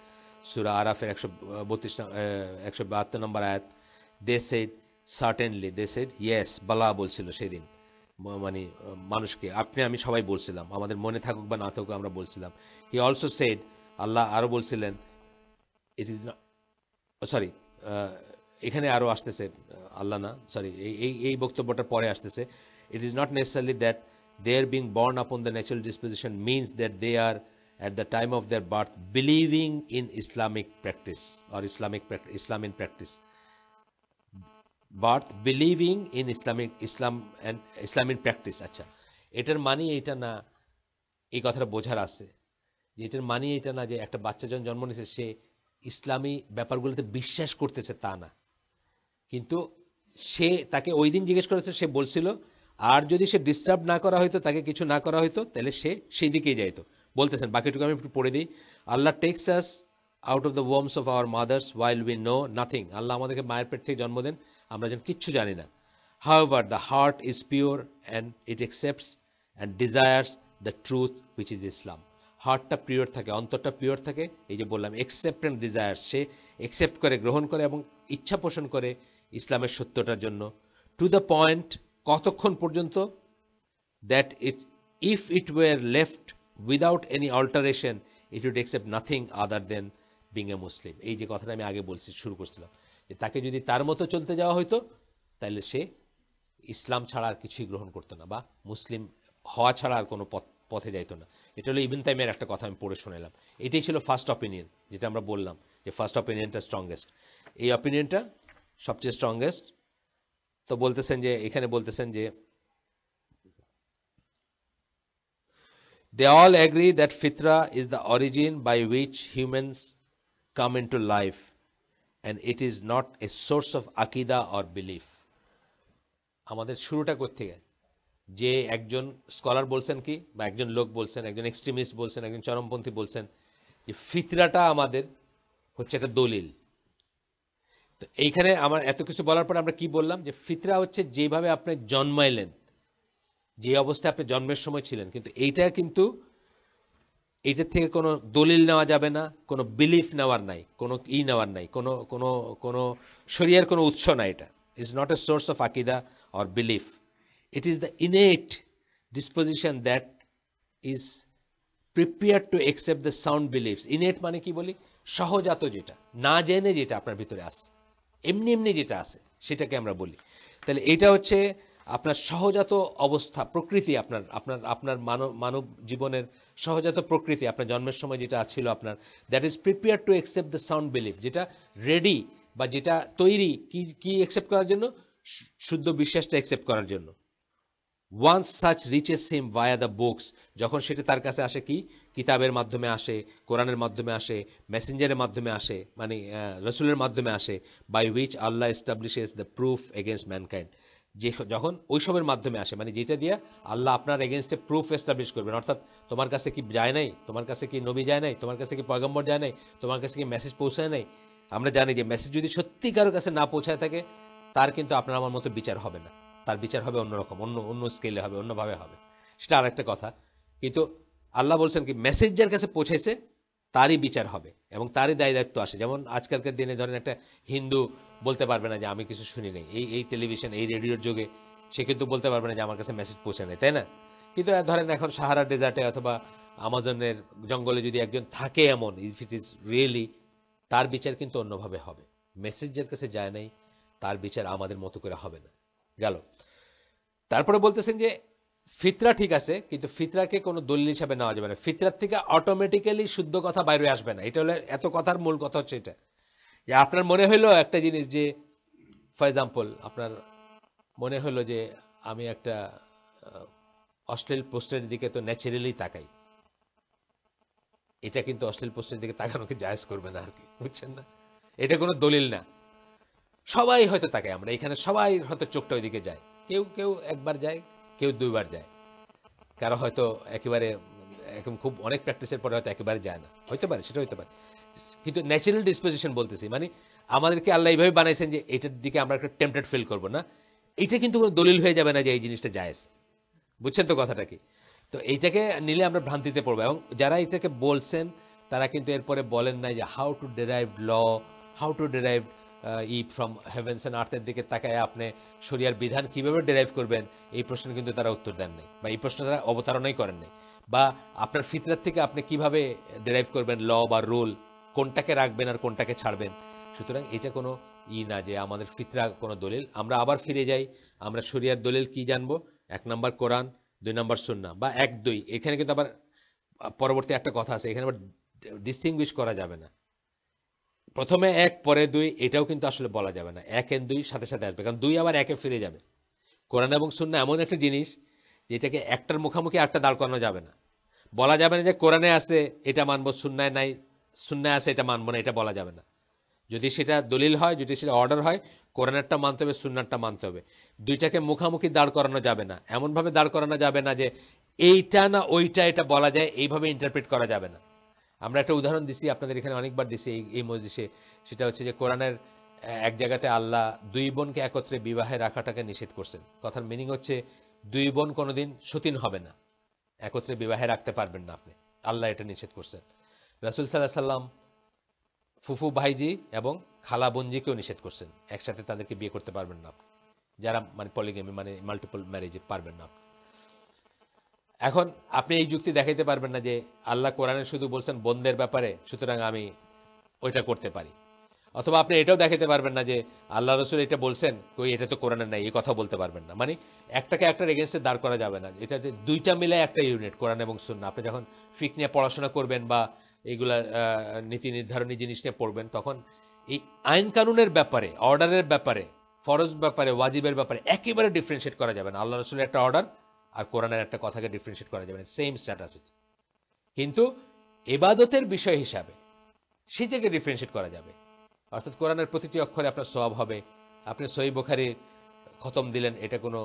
সূরা আরাফের 172 নম্বর আয়াত। They said certainly, they said yes, বালা বলছিল সেদিন, মানে মানুষকে, আপনি আমি সবাই বলছিলাম, আমাদের মনে থাকুক বা না থাকুক আমরা বলছিলাম। হি অলসো সেড, আল্লাহ আরো বলছিলেন, ইট ইজ নট, সরি, এখানে আরো আসতেছে, আল্লাহ না, সরি, এই বক্তব্যটা পরে আসতেছে। ইট is not necessarily that their being born upon the natural disposition means that they are at the time of their birth believing in Islamic practice or Islam in practice. Birth believing in Islam in practice. আচ্ছা, এটার মানে এটা না, এই কথাটা বোঝার আছে যে এটার মানে এটা না যে একটা বাচ্চা যখন জন্ম নিয়েছে সে ইসলামী ব্যাপারগুলোতে বিশ্বাস করতেছে, তা না। কিন্তু সে, তাকে ওই দিন জিজ্ঞেস করেছে, সে বলছিল, আর যদি সে ডিস্টার্ব না করা হয়তো, তাকে কিছু না করা হয়তো, তাহলে সে সেই দিকেই যাইতো। বলতেছেন, বাকিটুকু আমি একটু পড়ে দিই। Allah takes us out of the ওয়ার্মস of our mothers while we know nothing. আল্লাহ আমাদেরকে মায়ের পেট থেকে জন্ম দেন, আমরা যেন কিচ্ছু জানি না। However, the heart is pure and it accepts and desires the truth which is Islam. হার্টটা পিওর থাকে, অন্তরটা পিওর থাকে, এই যে বললাম একসেপ্ট এন্ড ডিজায়ার, সে একসেপ্ট করে, গ্রহণ করে এবং ইচ্ছা পোষণ করে ইসলামের সত্যটার জন্য। টু দ্য পয়েন্ট, কতক্ষণ পর্যন্ত, that if it were left without any alteration it would accept nothing other than being a Muslim. এই যে কথাটা আমি আগে বলছি, শুরু করছিলাম, যে তাকে যদি তার মতো চলতে যাওয়া হইতো তাহলে সে ইসলাম ছাড়া আর কিছুই গ্রহণ করতো না, বা মুসলিম হওয়া ছাড়া আর কোনো পথে যাইতো না। এটা হলো ইবন তাইমিয়ার একটা কথা আমি পড়ে শুনেলাম। এটাই ছিল ফার্স্ট অপিনিয়ন, যেটা আমরা বললাম যে ফার্স্ট অপিনিয়নটা স্ট্রংগেস্ট। এই অপিনিয়নটা সবচেয়ে স্ট্রংগেস্ট। তো বলতেছেন যে, এখানে বলতেছেন যে they all agree that fitra is the origin by which humans come into life and it is not a source of akida or belief. আমাদের শুরুটা কোত্থেকে? যে একজন স্কলার বলছেন কি, বা একজন লোক বলছেন, একজন এক্সট্রিমিস্ট বলছেন, একজন চরমপন্থী বলছেন যে ফিতরাটা আমাদের হচ্ছে একটা দলিল। তো এইখানে আমার এত কিছু বলার পর আমরা কি বললাম? যে ফিতরা হচ্ছে যেভাবে আপনি জন্মাইলেন, যে অবস্থায় আপনি জন্মের সময় ছিলেন, কিন্তু এইটা কিন্তু এইটার থেকে কোনো দলিল নেওয়া যাবে না, কোনো বিলিফ নেওয়ার নাই, কোনো নেওয়ার নাই, কোনো কোনো কোনো শরিয়ার কোনো উৎস নাই। এটা is not a source of আকিদা or belief. It is the innate disposition that is prepare to accept the sound beliefs. Innate মানে কি বলি? সহজাত, যেটা না জেনে যেটা আপনার ভিতরে আসে, এমনি এমনি যেটা আছে সেটাকে আমরা বলি। তাহলে এটা হচ্ছে আপনার সহজাত অবস্থা, প্রকৃতি, আপনার আপনার আপনার মানব জীবনের সহজাত প্রকৃতি, আপনার জন্মের সময় যেটা ছিল আপনার, that is prepare to accept the sound belief, যেটা রেডি বা যেটা তৈরি কি কি অ্যাকসেপ্ট করার জন্য? শুদ্ধ বিশ্বাসটা অ্যাকসেপ্ট করার জন্য। once such reaches him via the books, যখন সেটা তার কাছে আসে কি? কিতাবের মাধ্যমে আসে, কোরআনের মাধ্যমে আসে, মেসেঞ্জারের মাধ্যমে আসে, মানে রসুলের মাধ্যমে আসে, by which Allah establishes the proof against mankind, যে যখন ওইসবের মাধ্যমে আসে, মানে যেটা দিয়ে আল্লাহ আপনার এগেনস্টে প্রুফ এস্টাবলিশ করবেন। অর্থাৎ তোমার কাছে কি যায় নাই? তোমার কাছে কি নবী যায় নাই? তোমার কাছে কি পয়গম্বর যায় নাই? তোমার কাছে কি মেসেজ পৌঁছায় নাই? আমরা জানি যে মেসেজ যদি সত্যি কারোর কাছে না পৌঁছায় থাকে, তার কিন্তু আপনার আমার মতো বিচার হবে না, তার বিচার হবে অন্যরকম, অন্য অন্য স্কেলে হবে, অন্যভাবে হবে, সেটা আর একটা কথা। কিন্তু আল্লাহ বলছেন কি, মেসেজ যার কাছে পৌঁছেছে তারই বিচার হবে এবং তারই দায় দায়িত্ব আসে। যেমন আজকালকার দিনে ধরেন একটা হিন্দু বলতে পারবে না যে আমি কিছু শুনি নাই, এই এই টেলিভিশন, এই রেডিওর যুগে সে কিন্তু বলতে পারবে না যে আমার কাছে মেসেজ পৌঁছে নেই, তাই না? কিন্তু ধরেন এখন সাহারা ডেজার্টে অথবা আমাজনের জঙ্গলে যদি একজন থাকে এমন, ইফ ইট ইজ রিয়েলি, তার বিচার কিন্তু অন্যভাবে হবে। মেসেজ যার কাছে যায় নাই তার বিচার আমাদের মতো করে হবে না। গেল। তারপরে বলতেছেন যে ফিতরা ঠিক আছে, কিন্তু ফিতরাকে কোনো দলিল হিসাবে নেওয়া যাবে না। ফিতরার থেকে অটোমেটিক্যালি শুদ্ধ কথা বাইরে আসবে না। এটা হলো এত কথার মূল কথা হচ্ছে এটা, যে আপনার মনে হইলো একটা জিনিস, যে ফর এক্সাম্পল আপনার মনে হলো যে আমি একটা অশ্লীল পোস্টের দিকে তো ন্যাচারালি তাকাই, এটা কিন্তু অশ্লীল পোস্টের দিকে তাকানোকে জায়েজ করবে না আর কি, বুঝছেন না? এটা কোনো দলিল না। সবাই হয়তো তাকায়, আমরা এখানে সবাই হয়তো চোখটা ওইদিকে যায়, কেউ কেউ একবার যায়, কেউ দুইবার যায়, কারো হয়তো একেবারে এখন খুব অনেক প্র্যাকটিসের পরে হয়তো একেবারে যায় না, হইতে পারে, সেটা হইতে পারে। কিন্তু ন্যাচারাল ডিসপোজিশন বলতেছি, মানে আমাদেরকে আল্লাহ এইভাবে বানাইছেন যে এটার দিকে আমরা একটা টেম্পটেড ফিল করবো না। এটা কিন্তু কোনো দলিল হয়ে যাবে না যে এই জিনিসটা জায়েজ। বুঝছেন তো কথাটা কি? তো এইটাকে নিলে আমরা ভ্রান্তিতে পড়বো। এবং যারা এটাকে বলছেন তারা কিন্তু এরপরে বলেন নাই যে how to derive law, how to derive from heavens and আর্থের দিকে তাকায় আপনি শরিয়ার বিধান কিভাবে ডেরাইভ করবেন, এই প্রশ্ন কিন্তু তারা উত্তর দেন নাই, বা এই প্রশ্ন তারা অবতারণাই করেন নাই। বা আপনার ফিতরাত থেকে আপনি কিভাবে ডেরাইভ করবেন ল বা রুল, কোনটাকে রাখবেন আর কোনটাকে ছাড়বেন। সুতরাং এটা কোনো না যে আমাদের ফিতরা কোনো দলিল। আমরা আবার ফিরে যাই, আমরা শরিয়ার দলিল কি জানবো? 1 নম্বর কোরআন, 2 নম্বর সুন্নাহ, বা 1-2। এখানে কিন্তু আবার পরবর্তী একটা কথা আছে, এখানে আবার ডিস্টিংগুইশ করা যাবে না। প্রথমে 1 পরে 2 এটাও কিন্তু আসলে বলা যাবে না। 1 এবং 2 সাথে সাথে আসবে, কারণ 2 আবার 1-এ ফিরে যাবে। কোরআন এবং সুন্নাহ এমন একটা জিনিস যেটাকে একটার মুখামুখি একটা দাঁড় করানো যাবে না। বলা যাবে না যে কোরআনে আছে এটা মানবো, সুন্নায় নাই, সুন্নায় আছে এটা মানবো না, এটা বলা যাবে না। যদি সেটা দলিল হয়, যদি সেটা অর্ডার হয়, কোরআনেরটা মানতে হবে, সুন্নাহটা মানতে হবে। দুইটাকে মুখামুখি দাঁড় করানো যাবে না, এমন ভাবে দাঁড় করানো যাবে না যে এইটা না ওইটা এটা বলা যায়, এইভাবে ইন্টারপ্রেট করা যাবে না। আমরা একটা উদাহরণ দিছি আপনাদের এখানে অনেকবার দিছি এই মজলিসে, সেটা হচ্ছে যে কোরআনের এক জায়গাতে আল্লাহ 2 বোনকে একত্রে বিবাহে রাখাটাকে নিষেধ করছেন। কথার মিনিং হচ্ছে 2 বোন কোনোদিন সতীন হবে না, একত্রে বিবাহে রাখতে পারবেন না আপনি, আল্লাহ এটা নিষেধ করছেন। রাসূল সাল্লাল্লাহু আলাইহি সাল্লাম ফুফু ভাইজি এবং খালা বোনজিকেও নিষেধ করছেন, একসাথে তাদেরকে বিয়ে করতে পারবেন না আপনি, যারা মানে পলিগামি মানে মাল্টিপল ম্যারেজে পারবেন না। এখন আপনি এই যুক্তি দেখাইতে পারবেন না যে আল্লাহ কোরআনে শুধু বলছেন বোনদের ব্যাপারে, সুতরাং আমি ওইটা করতে পারি। অথবা আপনি এটাও দেখাতে পারবেন না যে আল্লাহ রসুল এটা বলছেন, কই এটা তো কোরআনের নাই, এই কথা বলতে পারবেন না। মানে একটাকে একটার এগেনস্টে দাঁড় করা যাবে না, এটা দুইটা মিলে একটা ইউনিট, কোরআন এবং সুন্নাহ। আপনি যখন ফিক নিয়ে পড়াশোনা করবেন বা এইগুলা নীতি নির্ধারণী জিনিস নিয়ে পড়বেন, তখন এই আইন কানুনের ব্যাপারে, অর্ডারের ব্যাপারে, ফরজ ব্যাপারে, ওয়াজিবের ব্যাপারে একেবারে ডিফারেন্সিয়েট করা যাবে না। আল্লাহ রসুলের একটা অর্ডার আর কোরআনের একটা কথাকে ডিফারেন্সিয়েট করা যাবে না, সেম স্ট্যাটাস। কিন্তু ইবাদতের বিষয় হিসাবে সেটাকে ডিফারেন্সিয়েট করা যাবে। অর্থাৎ কোরআনের প্রতিটি অক্ষরে আপনার সওয়াব হবে। আপনি সহিহ বুখারী খতম দিলেন, এটা কোনো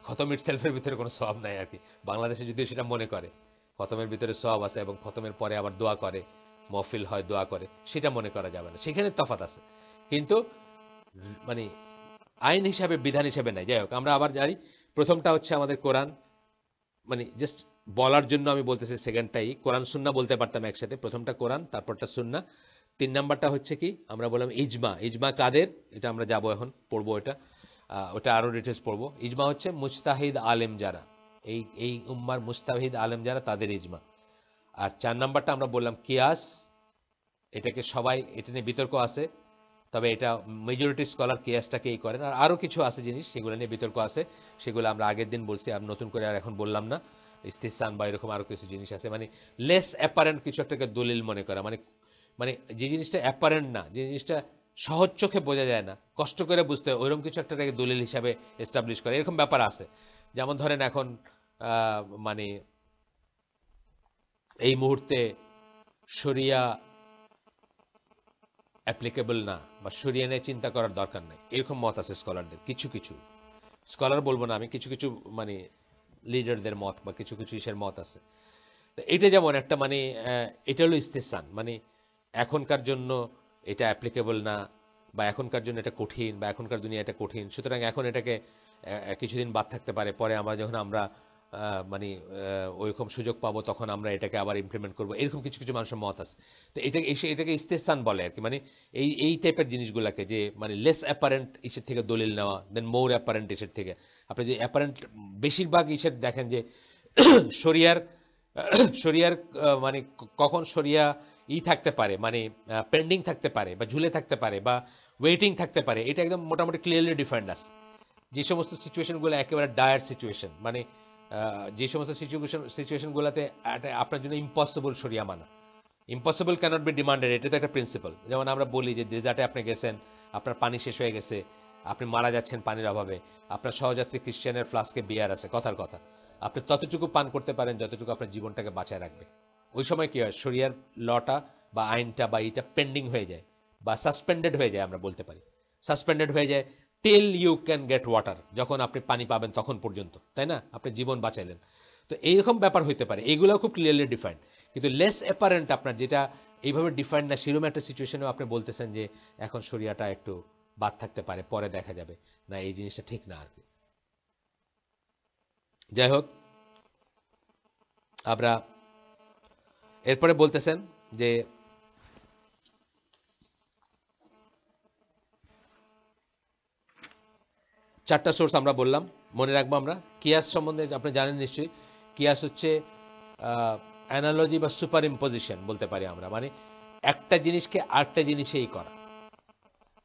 খতম ইটসেলফের ভিতরে কোনো সওয়াব নাই আর কি। বাংলাদেশে যদিও সেটা মনে করে খতমের ভিতরে সওয়াব আছে এবং খতমের পরে আবার দোয়া করে, মহফিল হয়, দোয়া করে, সেটা মনে করা যাবে না, সেখানে তফাৎ আছে। কিন্তু মানে আইন হিসাবে, বিধান হিসাবে নাই। যাই হোক, আমরা আবার জানি প্রথমটা হচ্ছে আমাদের কোরআন, মানে জাস্ট বলার জন্য আমি বলতেছি, সেকেন্ডটাই কোরআন সুন্নাহ বলতে পারতাম একসাথে। প্রথমটা কোরআন, তারপরটা সুন্নাহ। 3 নাম্বারটা হচ্ছে কি, আমরা বললাম ইজমা। ইজমা কাদের, এটা আমরা যাবো এখন, পড়বো এটা, ওটা আরো ডিটেলস পড়বো। ইজমা হচ্ছে মুজতাহিদ আলেম যারা, এই উম্মার মুজতাহিদ আলেম যারা, তাদের ইজমা। আর 4 নাম্বারটা আমরা বললাম কিয়াস। এটাকে সবাই, এটা নিয়ে বিতর্ক আছে, তবে এটা মেজরিটি স্কলার কিয়াসটাকেই করেন। আর আরো কিছু আছে জিনিস, সেগুলো নিয়ে বিতর্ক আছে, সেগুলো আমরা আগের দিন বলছি, আমি নতুন করে আর এখন বললাম না। ইস্তিহসান বা এরকম আরো কিছু জিনিস আছে, মানে লেস অ্যাপারেন্ট কিছু একটাকে দলিল মনে করা, মানে মানে যে জিনিসটা অ্যাপারেন্ট না, যে জিনিসটা সহজ চোখে বোঝা যায় না, কষ্ট করে বুঝতে হয়, ওইরকম কিছু একটাকে দলিল হিসাবে এস্টাবলিশ করে, এরকম ব্যাপার আছে। যেমন ধরেন এখন মানে এই মুহূর্তে শরিয়া অ্যাপ্লিকেবল না, বা শরিয়া নিয়ে চিন্তা করার দরকার নেই, এরকম মত আছে স্কলারদের। কিছু কিছু স্কলার বলবো না আমি, কিছু কিছু মানে লিডারদের মত বা কিছু কিছু ইসের মত আছে। এটা যেমন একটা, মানে এটা হলো ইস্তেসান, মানে এখনকার জন্য এটা অ্যাপ্লিকেবল না, বা এখনকার জন্য এটা কঠিন, বা এখনকার দুনিয়া এটা কঠিন, সুতরাং এখন এটাকে কিছুদিন বাদ থাকতে পারে, পরে আমরা যখন আমরা মানে ওইরকম সুযোগ পাবো তখন আমরা এটাকে আবার ইমপ্লিমেন্ট করবো, এরকম কিছু কিছু মানুষের মত আছে। তো এটাকে ইস্তেসান বলে আর কি, মানে এই টাইপের জিনিসগুলোকে, যে মানে লেস অ্যাপারেন্ট ইসের থেকে দলিল নেওয়া, দেন মোর অ্যাপারেন্ট ইসের থেকে। আপনি যে অ্যাপারেন্ট, বেশিরভাগ ইসের দেখেন যে শরিয়ার শরিয়ার মানে কখন শরিয়া থাকতে পারে, মানে পেন্ডিং থাকতে পারে, বা ঝুলে থাকতে পারে, বা ওয়েটিং থাকতে পারে, এটা একদম মোটামুটি ক্লিয়ারলি ডিফাইন্ড আছে। যে সমস্ত সিচুয়েশনগুলো একেবারে ডায়ার সিচুয়েশন, মানে যে সমস্ত সিচুয়েশনগুলোতে আপনার জন্য ইম্পসিবল শরিয়া মানা, ইম্পসিবল ক্যানট বি ডিমান্ডেড, এটা তো একটা প্রিন্সিপাল। যেমন আমরা বলি যে ডেজার্টে আপনি গেছেন, আপনার পানি শেষ হয়ে গেছে, আপনি মারা যাচ্ছেন পানির অভাবে, আপনার সহযাত্রী ক্রিশ্চিয়ানের ফ্লাস্কে বিয়ার আছে, কথার কথা, আপনি ততটুকু পান করতে পারেন যতটুকু আপনার জীবনটাকে বাঁচায় রাখবে। ওই সময় কি হয়, শরিয়ার লটা বা আইনটা বা এটা পেন্ডিং হয়ে যায়, বা সাসপেন্ডেড হয়ে যায়, আমরা বলতে পারি সাসপেন্ডেড হয়ে যায় till you can get water, যখন আপনি পানি পাবেন তখন পর্যন্ত, তাই না, আপনি জীবন বাঁচাইলেন। তো এইরকম ব্যাপার হইতে পারে, এইগুলো খুব ক্লিয়ারলি ডিফাইন্ড। কিন্তু লেস অ্যাপারেন্ট আপনার যেটা এইভাবে ডিফাইন্ড না, সেরকম একটা সিচুয়েশনেও আপনি বলতেছেন যে এখন শরিয়াটা একটু বাদ থাকতে পারে, পরে দেখা যাবে, না এই জিনিসটা ঠিক না আর কি। যাই হোক, আমরা এরপরে বলতেছেন যে চারটা সোর্স আমরা বললাম, মনে রাখবো আমরা। কিয়াস সম্বন্ধে আপনি জানেন নিশ্চয়ই, কিয়াস হচ্ছে অ্যানালজি বা সুপার ইম্পোজিশন বলতে পারি আমরা, মানে একটা জিনিসকে আরেকটা জিনিসেই করা,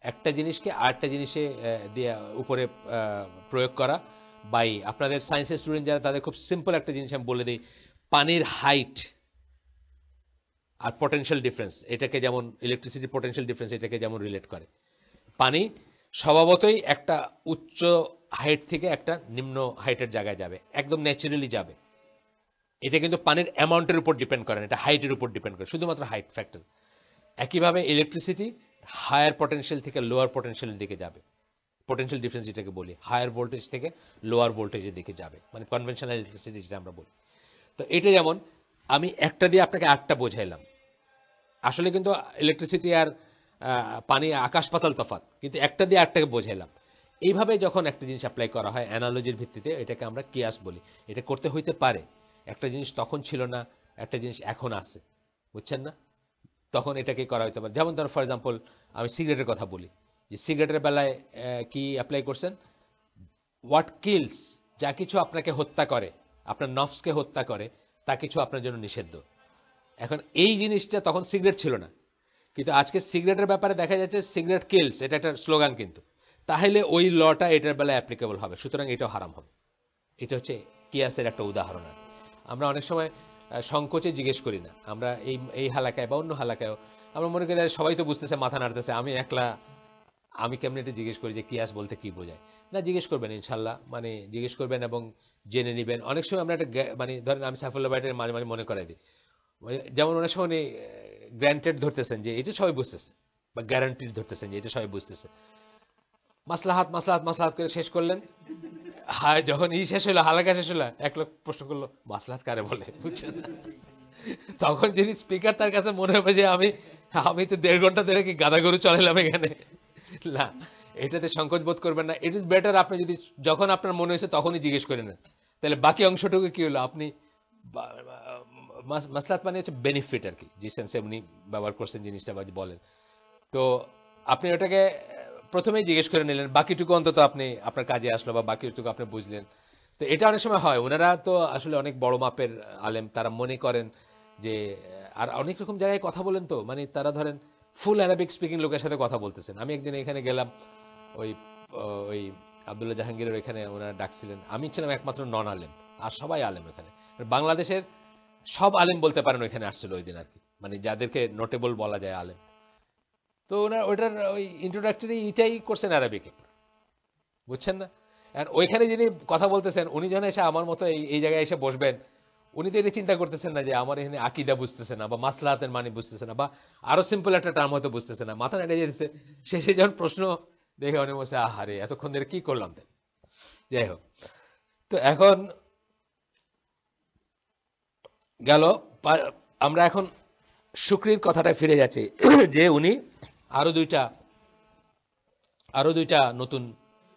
একটা জিনিসকে আরেকটা জিনিসে দিয়ে উপরে প্রয়োগ করা। বাই আপনাদের সায়েন্সের স্টুডেন্ট যারা, তাদের খুব সিম্পল একটা জিনিস আমি বলে দিই, পানির হাইট আর পটেনশিয়াল ডিফারেন্স, এটাকে যেমন ইলেকট্রিসিটি পটেনশিয়াল ডিফারেন্স এটাকে যেমন রিলেট করে, পানি স্বভাবতই একটা উচ্চ হাইট থেকে একটা নিম্ন হাইটের জায়গায় যাবে, একদম ন্যাচারালি যাবে। এটা কিন্তু পানির অ্যামাউন্টের উপর ডিপেন্ড করে না, এটা হাইটের উপর ডিপেন্ড করে, শুধুমাত্র হাইট ফ্যাক্টর। একইভাবে ইলেকট্রিসিটি হায়ার পটেনশিয়াল থেকে লোয়ার পটেনশিয়ালের দিকে যাবে, পটেনশিয়াল ডিফারেন্স যেটাকে বলি, হায়ার ভোল্টেজ থেকে লোয়ার ভোল্টেজের দিকে যাবে, মানে কনভেনশনাল ইলেকট্রিসিটি যেটা আমরা বলি। তো এটা যেমন আমি একটা দিয়ে আপনাকে আটটা বোঝাইলাম, আসলে কিন্তু ইলেকট্রিসিটি আর পানি আকাশ পাতাল তফাৎ, কিন্তু একটা দিয়ে আটটাকে বোঝাইলাম। এইভাবে যখন একটা জিনিস অ্যাপ্লাই করা হয় অ্যানালজির ভিত্তিতে, এটাকে আমরা কিয়াস বলি। এটা করতে হইতে পারে, একটা জিনিস তখন ছিল না, একটা জিনিস এখন আছে, বুঝছেন না, তখন এটাকে করা হইতে পারে। যেমন ধরো ফর এক্সাম্পল আমি সিগারেটের কথা বলি, যে সিগারেটের বেলায় কি অ্যাপ্লাই করছেন, হোয়াট কিলস, যা কিছু আপনাকে হত্যা করে, আপনার নফসকে হত্যা করে, তা কিছু আপনার জন্য নিষিদ্ধ। এখন এই জিনিসটা তখন সিগারেট ছিল না, কিন্তু আজকে সিগারেটের ব্যাপারে দেখা যাচ্ছে সিগারেট কিলস, এটা একটা স্লোগান, কিন্তু তাহলে ওই লটা এটার বেলায় অ্যাপ্লিকেবল হবে, সুতরাং এটাও হারাম হবে। এটা হচ্ছে কিয়াসের একটা উদাহরণ। আর আমরা অনেক সময় সংকোচে জিজ্ঞেস করি না, আমরা এই এই হালাকায় বা অন্য হালাকায়ও আমরা মনে করি সবাই তো বুঝতেছে, মাথা নাড়তেছে, আমি একলা, আমি কেমনি এটা জিজ্ঞেস করি যে কিয়াস বলতে কি বোঝায়। না, জিজ্ঞেস করবেন ইনশাল্লাহ, মানে জিজ্ঞেস করবেন এবং জেনে নেবেন। অনেক সময় আমরা একটা মানে ধরেন আমি সাইফুল্লাহ ভাইয়ের মাঝে মাঝে মনে করাই দিই, যেমন অনেক সময় উনি গ্র্যান্টেড ধরতেছেন যে এটা সবাই বুঝতেছে, বা গ্যারান্টিড ধরতেছেন যে এটা সবাই বুঝতেছে, মাসলাহাত মাসলাহাত মাসলাহাত করে শেষ করলেন। হ্যাঁ, যখন শেষ হলো, হালাকা শেষ হলো, এক লোক প্রশ্ন করলো মাসলাহাত কারে বলে, বুঝছেন? তখন যিনি স্পিকার তার কাছে মনে হবে যে আমি আমি তো 1.5 ঘন্টা ধরে কি গাদা গরু চলাইলাম এখানে। না, এটাতে সংকোচ বোধ করবেন না। ইট ইজ বেটার আপনি যদি যখন আপনার মনে হয়েছে তখনই জিজ্ঞেস করে নেন, তাহলে বাকি অংশটুকু কি হলো, আপনি মাসলাহাত মানে হচ্ছে বেনিফিট আর কি, যে সেন্সে উনি ব্যবহার করছেন জিনিসটা বা বলেন। তো আপনি ওটাকে প্রথমেই জিজ্ঞেস করে নিলেন, বাকিটুকু অন্তত আপনি আপনার কাজে আসলো বা বাকিটুকু আপনি বুঝলেন। তো এটা অনেক সময় হয়, ওনারা তো আসলে অনেক বড় মাপের আলেম, তারা মনে করেন যে, আর অনেক রকম জায়গায় কথা বলেন, তো মানে তারা ধরেন ফুল অ্যারাবিক স্পিকিং লোকের সাথে কথা বলতেছেন। আমি একদিন এখানে গেলাম, ওই ওই আব্দুল্লাহ জাহাঙ্গীরের এখানে ওনারা ডাকছিলেন, আমি ছিলাম একমাত্র নন আলেম, আর সবাই আলেম এখানে। বাংলাদেশের সব আলেম বলতে পারেন ওইখানে আসছিল ওই দিন আর কি, মানে যাদেরকে নোটেবল বলা যায় আলেম। তো ওনার ওইটার ওই ইন্ট্রোডাক্টরি এটাই করছেন আরবিকে, বুঝছেন না? আর ওইখানে যিনি কথা বলতেছেন উনি যখন এসে আমার মতো এই জায়গায় এসে বসবেন, উনি তো এটা চিন্তা করতেছেন না যে আমার এখানে আকিদা বুঝতেছে না বা মাসলাহাতের মানে বুঝতেছে না বা আরো সিম্পল একটা টার্ম হয়তো বুঝতেছে না, মাথা নেড়ে যেতেছে। শেষে যখন প্রশ্ন দেখে অনেক বসে, আহারে এতক্ষণ ধরে কি করলাম। যাই হোক, তো এখন গেল, আমরা এখন শুকরির কথাটা ফিরে যাচ্ছি, যে উনি আরো দুইটা নতুন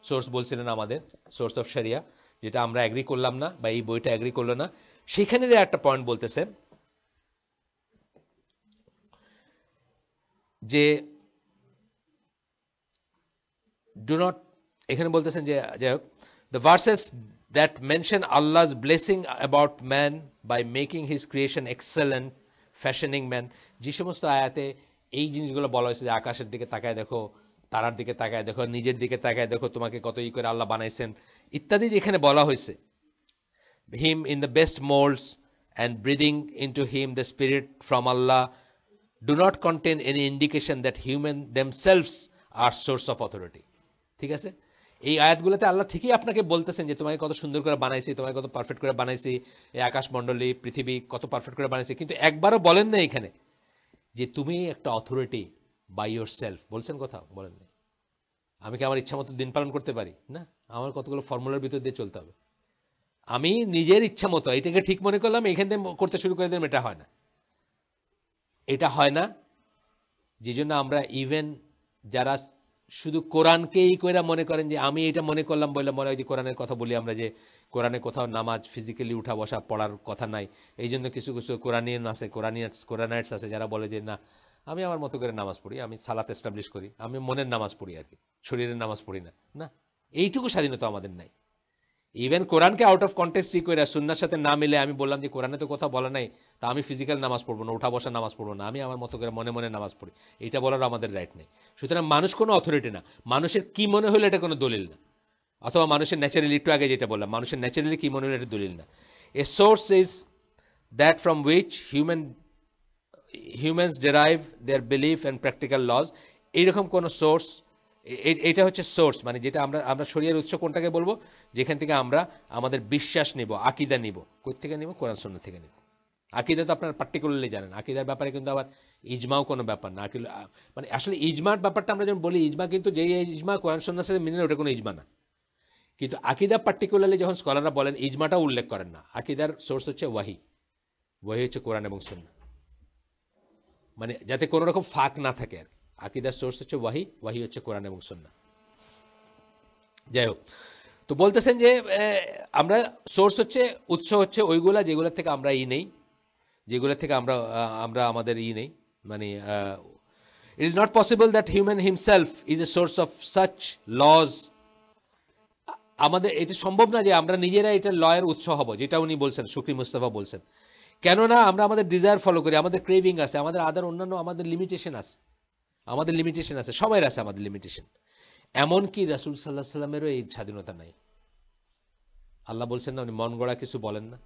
সোর্স বলছিলেন আমাদের, সোর্স অফ শরিয়া, যেটা আমরা এগ্রি করলাম না বা এই বইটা এগ্রি করলো না। সেখানে একটা পয়েন্ট বলতেছেন যে ডু নট, এখানে বলতেছেন যে যাই হোক, the verses that mention Allah's blessing about man by making his creation excellent, fashioning man, যে সমস্ত আয়াতে এই জিনিসগুলো বলা হয়েছে যে আকাশের দিকে তাকায় দেখো, তারার দিকে তাকায় দেখো, নিজের দিকে তাকায় দেখো, তোমাকে কত করে আল্লাহ বানাইছেন ইত্যাদি যেখানে বলা হয়েছে, him in the best molds and breathing into him the spirit from Allah do not contain any indication that human themselves are source of authority. ঠিক আছে, এই আয়াতগুলোতে আল্লাহ ঠিকই আপনাকে বলতেছেন যে তোমাকে কত সুন্দর করে বানাইছি, তোমাকে কত পারফেক্ট করে বানাইছি, এই আকাশমণ্ডলী পৃথিবী কত পারফেক্ট করে বানাইছি, কিন্তু একবারও বলেন না এখানে যে তুমি একটা অথরিটি বাই ইয়োর সেলফ। বলছেন কোথাও? বলেন না। আমি কি আমার ইচ্ছা মতো দিন পালন করতে পারি? না, আমার কতগুলো ফর্মুলার ভিতর দিয়ে চলতে হবে। আমি নিজের ইচ্ছা মতো এটাকে ঠিক মনে করলাম, এখান থেকে করতে শুরু করে দিলাম, এটা হয় না। এটা হয় না, যে জন্য আমরা ইভেন যারা শুধু কোরআনকেই কইরা মনে করেন যে আমি এটা মনে করলাম বলে মনে হয় যে কোরআনের কথা বলি আমরা, যে কোরআনে কোথাও নামাজ ফিজিক্যালি উঠা বসা পড়ার কথা নাই। এই জন্য কিছু কিছু কোরআনিয়ান আছে, কোরআনাইটস আছে যারা বলে যে না, আমি আমার মতো করে নামাজ পড়ি, আমি সালাত এস্টাবলিশ করি, আমি মনের নামাজ পড়ি আর কি, শরীরের নামাজ পড়ি না। না, এইটুকু স্বাধীনতা আমাদের নাই। ইভেন কোরআনকে আউট অফ কন্টেক্সট ঠিক করে সুন্নাহর সাথে না মিলে আমি বললাম যে কোরআনে তো কথা বলা নাই, তা আমি ফিজিক্যাল নামাজ পড়বো না, উঠা বসা নামাজ পড়বো না, আমি আমার মতো করে মনে মনে নামাজ পড়ি, এটা বলার আমাদের রাইট নেই। সুতরাং মানুষ কোনো অথরিটি না, মানুষের কি মনে হলো এটা কোনো দলিল না, অথবা মানুষের ন্যাচারালি, একটু আগে যেটা বললাম, মানুষের ন্যাচারালি কি মনে হলো এটা দলিল না। A source is that from which humans derive their belief and practical laws. এইরকম কোন সোর্স, এটা হচ্ছে সোর্স, মানে যেটা আমরা শরিয়ার উৎস কোনটাকে বলবো, যেখান থেকে আমরা আমাদের বিশ্বাস নিব, আকিদা নিব। কোথা থেকে নিব? কোরআন সুন্নাহ থেকে নিব। আকিদা তো আপনারা পার্টিকুলারলি জানেন, আকিদার ব্যাপারে কিন্তু আবার ইজমাও কোনো ব্যাপার না। মানে আসলে ইজমার ব্যাপারটা আমরা যখন বলি, ইজমা কিন্তু যেই ইজমা কোরআন সুন্নাহর সাথে মিলে, ওটা কোনো ইজমা না। কিন্তু আকিদা পার্টিকুলারলি যখন স্কলাররা বলেন, ইজমাটাও উল্লেখ করেন না। আকিদার সোর্স হচ্ছে ওয়াহি, ওয়াহি হচ্ছে কোরআন এবং সুন্নাহ, মানে যাতে কোনো রকম ফাঁক না থাকে আর কি। আকিদার সোর্স হচ্ছে ওয়াহি, ওয়াহি হচ্ছে কোরআন এবং সুন্নাহ। যাই হোক, তো বলতেছেন যে আমরা সোর্স হচ্ছে, উৎস হচ্ছে ওইগুলা যেগুলো থেকে আমরা নেই, যেগুলো থেকে আমরা আমাদের নেই, মানে it is not possible that human himself is a source of such laws. আমাদের এটা সম্ভব না যে আমরা নিজেরা এটা লয়ের উৎস হব, যেটা উনি বলছেন, শুকরি মুস্তাফা বলছেন। কেননা আমরা আমাদের ডিজায়ার ফলো করি, আমাদের ক্রেভিং আছে, আমাদের অন্যান্য আমাদের লিমিটেশন আছে। আমাদের লিমিটেশন আছে, সবার আছে আমাদের লিমিটেশন। এমনকি রাসূল সাল্লাল্লাহু আলাইহি সাল্লামেরও এই স্বাধীনতা নাই। আল্লাহ বলছেন না, উনি মন গড়া কিছু বলেন না।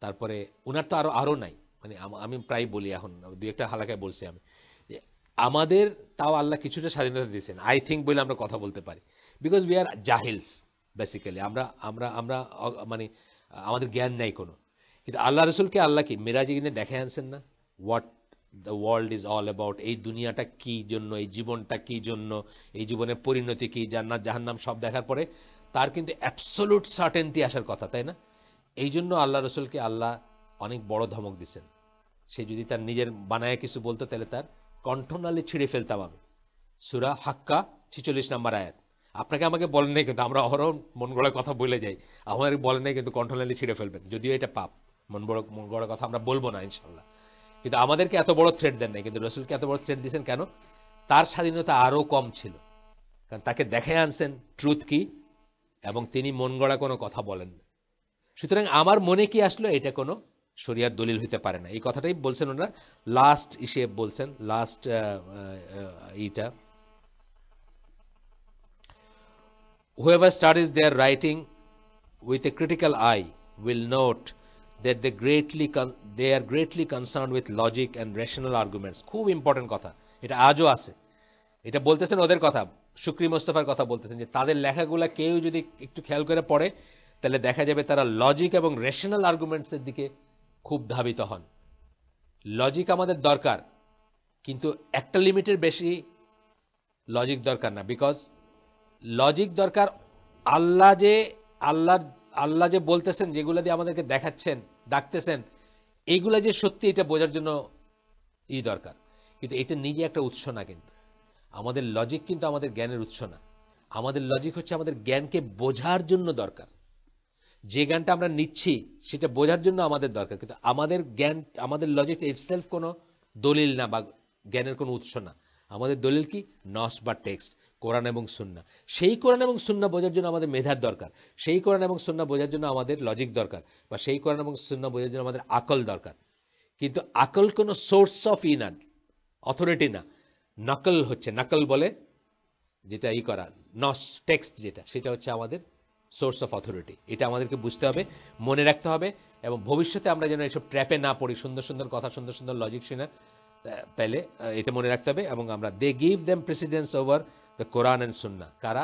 তারপরে উনার তো আরো নাই, মানে আমি প্রায় বলি, এখন দুই একটা হালাকায় বলছি আমি, যে আমাদের তাও আল্লাহ কিছুটা স্বাধীনতা দিয়েছেন, আই থিঙ্ক বলে আমরা কথা বলতে পারি, বিকজ উই আর জাহিলস বেসিক্যালি। আমরা আমরা আমরা মানে আমাদের জ্ঞান নাই কোনো। কিন্তু আল্লাহ রসুলকে আল্লাহ কি মেরাজে কিনে দেখে আনছেন না, what the world is all about, এই দুনিয়াটা কি জন্য, এই জীবনটা কি জন্য, এই জীবনের পরিণতি কি, জান্নাত জাহান্নাম সব দেখার পরে তার কিন্তু অ্যাবসোলুট সার্টেনটি আসার কথা, তাই না? এই জন্য আল্লাহ রসুলকে আল্লাহ অনেক বড় ধমক দিচ্ছেন। সে যদি তার নিজের বানায় কিছু বলতো তাহলে তার কণ্ঠনালী ছিঁড়ে ফেলতাম আমি। সূরা হাক্কা 46 নম্বর আয়াত। আপনাকে আমাকে বলেন নাই, কিন্তু আমরা অহরহ মন গড়া কথা বলে যাই। আমার বলেন নাই কিন্তু কণ্ঠনালী ছিঁড়ে ফেলবেন, যদিও এটা পাপ। মন গড়া কথা আমরা বলবো না ইনশাল্লাহ। কিন্তু আমাদেরকে এত বড় থ্রেট দেন নাই, কিন্তু রসুলকে এত বড় থ্রেট দিয়েছেন কেন? তার স্বাধীনতা আরো কম ছিল, কারণ তাকে দেখে আনছেন ট্রুথ কি, এবং তিনি মন গড়া কোনো কথা বলেন না। সুতরাং আমার মনে কি আসলো, এটা কোনো শরিয়ার দলিল হইতে পারে না। এই কথাটাই বলছেন ওনারা লাস্ট ইসে বলছেন, last eta, whoever studies their writing with a critical eye will note that they are greatly concerned with logic and rational arguments. খুব ইম্পর্টেন্ট কথা, এটা আজও আছে। এটা বলতেছেন ওদের কথা, শুকরি মোস্তফার কথা বলতেছেন, যে তাদের লেখাগুলা কেউ যদি একটু খেয়াল করে পড়ে তাহলে দেখা যাবে তারা লজিক এবং রেশনাল আর্গুমেন্টসের দিকে খুব ধাবিত হন। লজিক আমাদের দরকার, কিন্তু একটা লিমিটের বেশি লজিক দরকার না। বিকজ লজিক দরকার, আল্লাহ যে আল্লাহ আল্লাহ যে বলতেছেন, যেগুলো দিয়ে আমাদেরকে দেখাচ্ছেন, ডাকতেছেন, এইগুলা যে সত্যি এটা বোঝার জন্য দরকার। কিন্তু এটা নিজে একটা উৎস না। কিন্তু আমাদের লজিক কিন্তু আমাদের জ্ঞানের উৎস না। আমাদের লজিক হচ্ছে আমাদের জ্ঞানকে বোঝার জন্য দরকার। যে জ্ঞানটা আমরা নিচ্ছি সেটা বোঝার জন্য আমাদের দরকার, কিন্তু আমাদের জ্ঞান, আমাদের লজিক ইটসেলফ কোনো দলিল না বা জ্ঞানের কোনো উৎস না। আমাদের দলিল কি? নস বা টেক্সট, কোরআন এবং সুন্নাহ। সেই কোরআন এবং সুন্নাহ বোঝার জন্য আমাদের মেধার দরকার, সেই কোরআন এবং সুন্নাহ বোঝার জন্য আমাদের লজিক দরকার, বা সেই কোরআন এবং সুন্নাহ বোঝার জন্য আমাদের আকল দরকার। কিন্তু আকল কোনো সোর্স অফ না, অথরিটি না। নকল হচ্ছে, নকল বলে যেটা করা, নস টেক্সট যেটা, সেটা হচ্ছে আমাদের সোর্স অফ অথরিটি। এটা আমাদেরকে বুঝতে হবে, মনে রাখতে হবে, এবং ভবিষ্যতে আমরা যেন এসব ট্র্যাপে না পড়ি। সুন্দর সুন্দর কথা, সুন্দর সুন্দর লজিক শুনে, তাইলে এটা মনে রাখতে হবে। এবং আমরা they give them precedence over the Quran and Sunnah. কারা?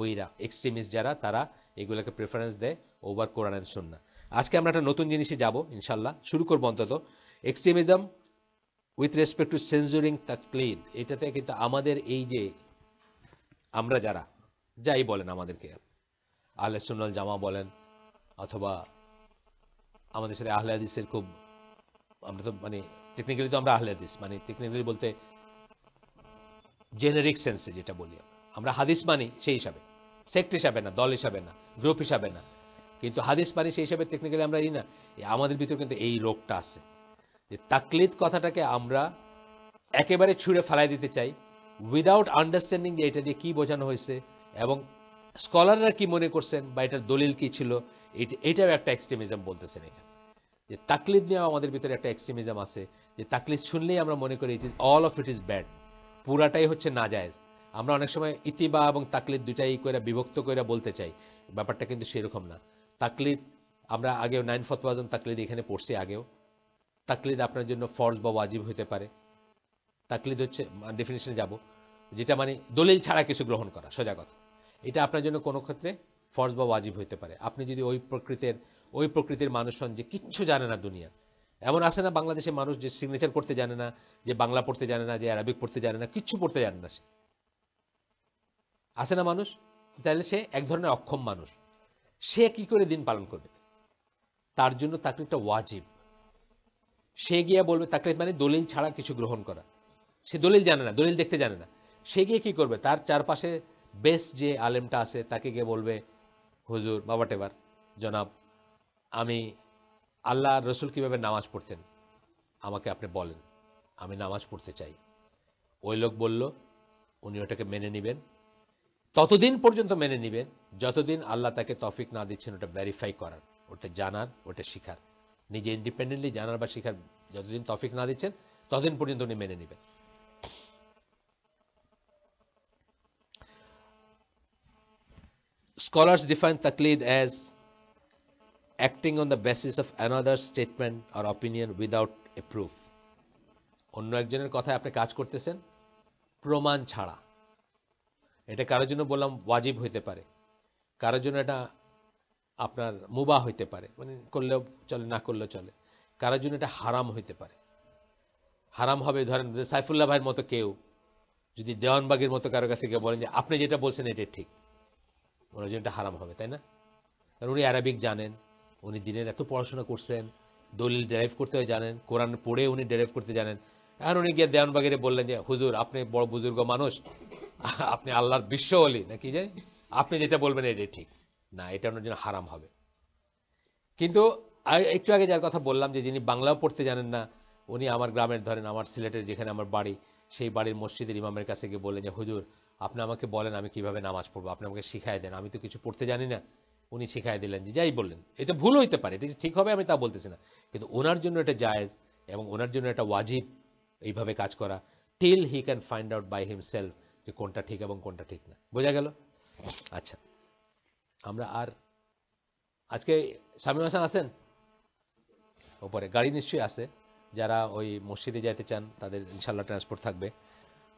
ওইরা এক্সট্রিমিস্ট যারা, তারা এগুলোকে প্রেফারেন্স দেয় ওভার কোরআন অ্যান্ড সুন্নাহ। আজকে আমরা একটা নতুন জিনিসে যাব ইনশাল্লাহ, শুরু করবো অন্তত, এক্সট্রিমিজম উইথ রেসপেক্ট টু সেন্সুরিং তাকলিদ। এটাতে কিন্তু আমাদের এই যে আমরা যারা যাই বলেন, আমাদেরকে আহলে সুন্নাল জামা বলেন, অথবা আমাদের সাথে আহলে হাদিসের খুব, আমরা তো মানে টেকনিক্যালি তো আমরা আহলে হাদিস, মানে টেকনিক্যালি বলতে জেনেরিক সেন্সে যেটা বলি আমরা হাদিস মানি, সেই হিসাবে, সেক্ট হিসাবে না, দল হিসাবে না, গ্রুপ হিসাবে না, কিন্তু হাদিস মানি সেই হিসাবে টেকনিক্যালি আমরা না। আমাদের ভিতরে কিন্তু এই রোগটা আছে, যে তাকলিদ কথাটাকে আমরা একেবারে ছুঁড়ে ফেলাই দিতে চাই, উইদাউট আন্ডারস্ট্যান্ডিং যে এটা দিয়ে কি বোঝানো হয়েছে এবং স্কলাররা কি মনে করছেন বা এটার দলিল কি ছিল। এটাও একটা এক্সট্রিমিজম বলতেছেন এখানে, যে তাকলিদ নিয়ে আমাদের ভিতরে একটা এক্সট্রিমিজম আছে, যে তাকলিদ শুনলেই আমরা মনে করি it is all of it is bad, পুরাটাই হচ্ছে নাজায়েজ। আমরা অনেক সময় ইতিবা এবং তাকলিদ দুটাই করে বিভক্ত করে বলতে চাই, ব্যাপারটা কিন্তু সেরকম না। তাকলিদ আমরা আগেও 9 ফতওয়াজন তাকলিদ এখানে পড়ছি আগেও। তাকলিদ আপনার জন্য ফরজ বা ওয়াজিব হতে পারে। তাকলিদ হচ্ছে, ডেফিনিশনে যাব, যেটা মানে দলিল ছাড়া কিছু গ্রহণ করা, সোজা কথা। এটা আপনার জন্য কোনো ক্ষেত্রে ফরজ বা ওয়াজিব হতে পারে। আপনি যদি ওই প্রকৃতির মানুষ হন যে কিচ্ছু জানে না দুনিয়া। এমন আছে না বাংলাদেশের মানুষ যে সিগনেচার করতে জানে না, যে বাংলা পড়তে জানে না, যে আরবিক পড়তে জানে না, কিচ্ছু পড়তে জানে না, সে আছে না মানুষ? তাহলে সে এক ধরনের অক্ষম মানুষ। সে কি করে দিন পালন করবে? তার জন্য তাকলিদটা ওয়াজিব। সে গিয়ে বলবে, তাকলিদ মানে দলিল ছাড়া কিছু গ্রহণ করা। সে দলিল জানে না, দলিল দেখতে জানে না, সে গিয়ে কি করবে? তার চারপাশে বেস্ট যে আলেমটা আছে তাকে গিয়ে বলবে, হুজুর বা হোয়াটএভার, জনাব, আমি আল্লাহ রসুল কিভাবে নামাজ পড়তেন আমাকে আপনি বলেন, আমি নামাজ পড়তে চাই। ওই লোক বলল উনি ওটাকে মেনে নিবেন, ততদিন পর্যন্ত মেনে নিবেন যতদিন আল্লাহ তাকে তৌফিক না দিচ্ছেন ওটা ভেরিফাই করার, ওটা জানার, ওটা শিখার, নিজে ইন্ডিপেন্ডেন্টলি জানার বা শিখার যতদিন তৌফিক না দিচ্ছেন ততদিন পর্যন্ত উনি মেনে নিবেন। Scholars define taqlid as acting on the basis of another's statement or opinion without a proof. অন্য একজনের কথায় আপনি কাজ করতেছেন প্রমাণ ছাড়া। এটা কারোর জন্য বললাম ওয়াজিব হইতে পারে, কারোর জন্য এটা আপনার মুবাহ হইতে পারে, মানে করলেও চলে না করলেও চলে, কারোর জন্য এটা হারাম হইতে পারে। হারাম হবে ধরেন সাইফুল্লাহ ভাইয়ের মতো কেউ যদি দেওয়ানবাগের মতো কারো কাছে গিয়ে বলেন যে আপনি যেটা বলছেন এটা ঠিক, ওনার জন্য এটা হারাম হবে, তাই না? কারণ উনি আরবিক জানেন, উনি দিনের এত পড়াশোনা করছেন, দলিল ডেরাইভ করতে জানেন, কোরআন পড়ে উনি ডেরাইভ করতে জানেন। আর উনি গিয়ে দেওয়ানবাগের বললেন যে হুজুর আপনি বড় বুজুর্গ মানুষ, আপনি আল্লাহর বিশ্ব ওলি নাকি, যে আপনি যেটা বলবেন এটাই ঠিক না, এটা ওনার জন্য হারাম হবে। কিন্তু একটু আগে যার কথা বললাম যে যিনি বাংলাও পড়তে জানেন না, উনি আমার গ্রামের ধরেন আমার সিলেটের যেখানে আমার বাড়ি, সেই বাড়ির মসজিদের ইমামের কাছে গিয়ে বললেন যে হুজুর আপনি আমাকে বলেন আমি কিভাবে নামাজ পড়বো, আপনি আমাকে শিখাই দেন, আমি তো কিছু পড়তে জানি না। উনি শিখাই দিলেন, যে যাই বললেন এটা ভুল হইতে পারে, এটা ঠিক হবে আমি তা বলতেছি না, কিন্তু ওনার জন্য এটা জায়েজ এবং ওনার জন্য এটা ওয়াজিব এইভাবে কাজ করা, till he can find out by himself যে কোনটা ঠিক এবং কোনটা ঠিক না। বোঝা গেল? আচ্ছা, আমরা আর আজকে শামীম হাসান আছেন ওপরে? গাড়ি নিশ্চয়ই আছে, যারা ওই মসজিদে যাইতে চান তাদের ইনশাল্লাহ ট্রান্সপোর্ট থাকবে।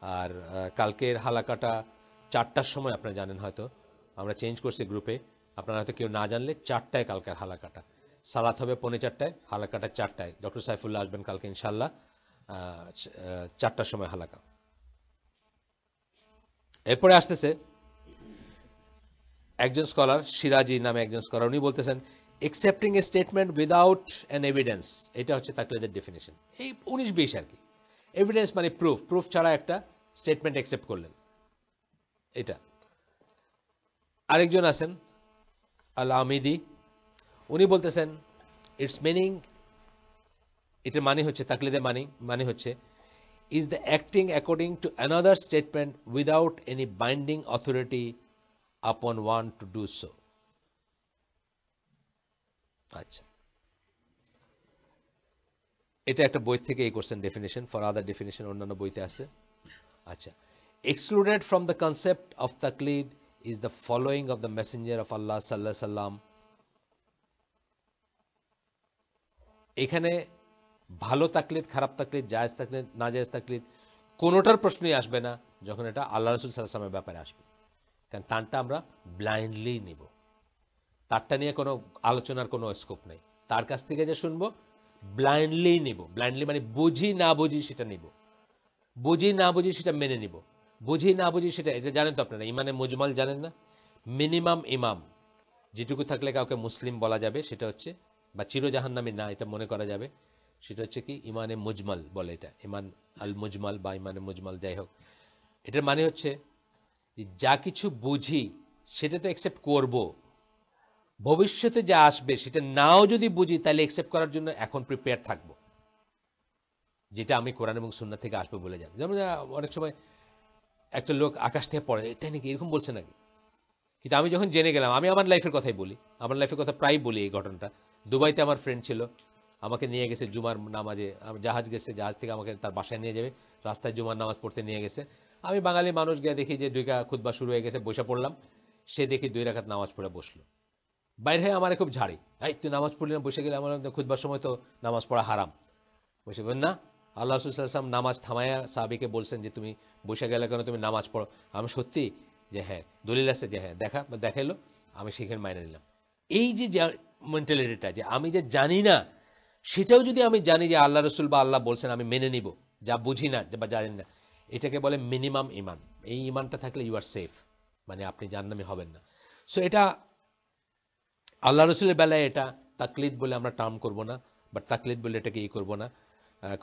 আর কালকের হালাকাটা 4টার সময়, আপনারা জানেন হয়তো, আমরা চেঞ্জ করছি গ্রুপে, আপনারা হয়তো কেউ না জানলে 4টায় কালকের হালাকাটা, সালাত হবে 4:45, হালাকাটা 4টায়। ডক্টর সাইফুল্লাহ আসবেন কালকে ইনশাল্লাহ 4টার সময় হালাকা। এরপরে আসতেছে একজন স্কলার, সিরাজি নামে একজন স্কলার, উনি বলতেছেন accepting a statement without an evidence, এটা হচ্ছে তাকলিদের ডেফিনেশন। এই 19-20 আর কি, এভিডেন্স মানে প্রুফ, প্রুফ ছাড়া একটা স্টেটমেন্ট অ্যাকসেপ্ট করলেন, এটা। আরেকজন আছেন আল আমিদি, উনি বলতেছেন ইটস মিনিং, এটার মানে হচ্ছে তাকলিদের মানে হচ্ছে is the acting according to another statement without any binding authority upon one to do so. আচ্ছা, এটা একটা বই থেকে এই question definition, for other definition অন্যান্য বইতে আছে। আচ্ছা, excluded from the concept of তাকলিদ is the following of the messenger of Allah সাল্লাল্লাহু আলাইহি সাল্লাম। এখানে ভালো তাকলিদ, খারাপ তাকলিদ, জায়েজ তাকলিদ, না জায়েজ তাকলিদ কোনোটার প্রশ্নই আসবে না যখন এটা আল্লাহ রাসূল সাল্লাল্লাহু আলাইহি ওয়াসাল্লামের ব্যাপারে আসবে, কারণ তারটা আমরা ব্লাইন্ডলি নিব, তারটা নিয়ে কোনো আলোচনার কোনো স্কোপ নেই। তার কাছ থেকে যে শুনবো ব্লাইন্ডলি নিব, ব্লাইন্ডলি মানে বুঝি না বুঝি সেটা নিব, বুঝি না বুঝি সেটা মেনে নিব, বুঝি না বুঝি সেটা, এটা জানেন তো আপনারা, ইমানে মুজমাল জানেন না? মিনিমাম ইমাম যেটুকু থাকলে কাউকে মুসলিম বলা যাবে সেটা হচ্ছে, বা চিরজাহান্নামী না এটা মনে করা যাবে, সেটা হচ্ছে কি ইমানে মুজমাল বলে, এটা ইমান আল মুজমাল বা ইমানে মুজমাল, যাই হোক। এটার মানে হচ্ছে যে যা কিছু বুঝি সেটা তো অ্যাকসেপ্ট করব, ভবিষ্যতে যা আসবে সেটা নাও যদি বুঝি তাহলে অ্যাকসেপ্ট করার জন্য এখন প্রিপেয়ার থাকবো, যেটা আমি কোরআন এবং সুন্নাহ থেকে আসবে বলে জানি। যেমন অনেক সময় একটা লোক আকাশ থেকে পড়ে, তাই নাকি এরকম বলছে নাকি, কিন্তু আমি যখন জেনে গেলাম, আমি আমার লাইফের কথাই বলি, আমার লাইফের কথা প্রায় বলি এই ঘটনাটা। দুবাইতে আমার ফ্রেন্ড ছিল, আমাকে নিয়ে গেছে জুমার নামাজে, জাহাজ গেছে, জাহাজ থেকে আমাকে তার বাসায় নিয়ে যাবে, রাস্তায় জুমার নামাজ পড়তে নিয়ে গেছে। আমি বাঙালি মানুষ, গিয়ে দেখি যে 2 খুতবা শুরু হয়ে গেছে, বসে পড়লাম। সে দেখি 2 রাকাত নামাজ পড়ে বসলো, বাইরে হয়ে আমার খুব ঝাড়ি, এই তুই নামাজ পড়লি না, বসে গেলে, আমার খুতবার সময় তো নামাজ পড়া হারাম। বসে বলেন না, আল্লাহ রাসূল সাল্লাল্লাহু আলাইহি ওয়াসাল্লাম নামাজ থামায়া সাহাবীকে বলছেন যে তুমি বসে গেলে কেন, তুমি নামাজ পড়ো। আমি সত্যি যে হ্যাঁ দলিল আছে, যে হ্যাঁ দেখাইলো, আমি সেখানে মাইনে নিলাম। এই যে মেন্টালিটিটা, যে আমি যে জানি না সেটাও যদি আমি জানি যে আল্লাহ রসুল বা আল্লাহ বলছেন, আমি মেনে নিব, যা বুঝি না বা জানি না, এটাকে বলে মিনিমাম ইমান। এই ইমানটা থাকলে ইউ আর সেফ, মানে আপনি জাহান্নামী হবেন না। সো এটা আল্লাহ রসুলের বেলায় এটা তাকলিদ বলে আমরা টার্ম করব না, বাট তাকলিদ বলে এটাকে করব না,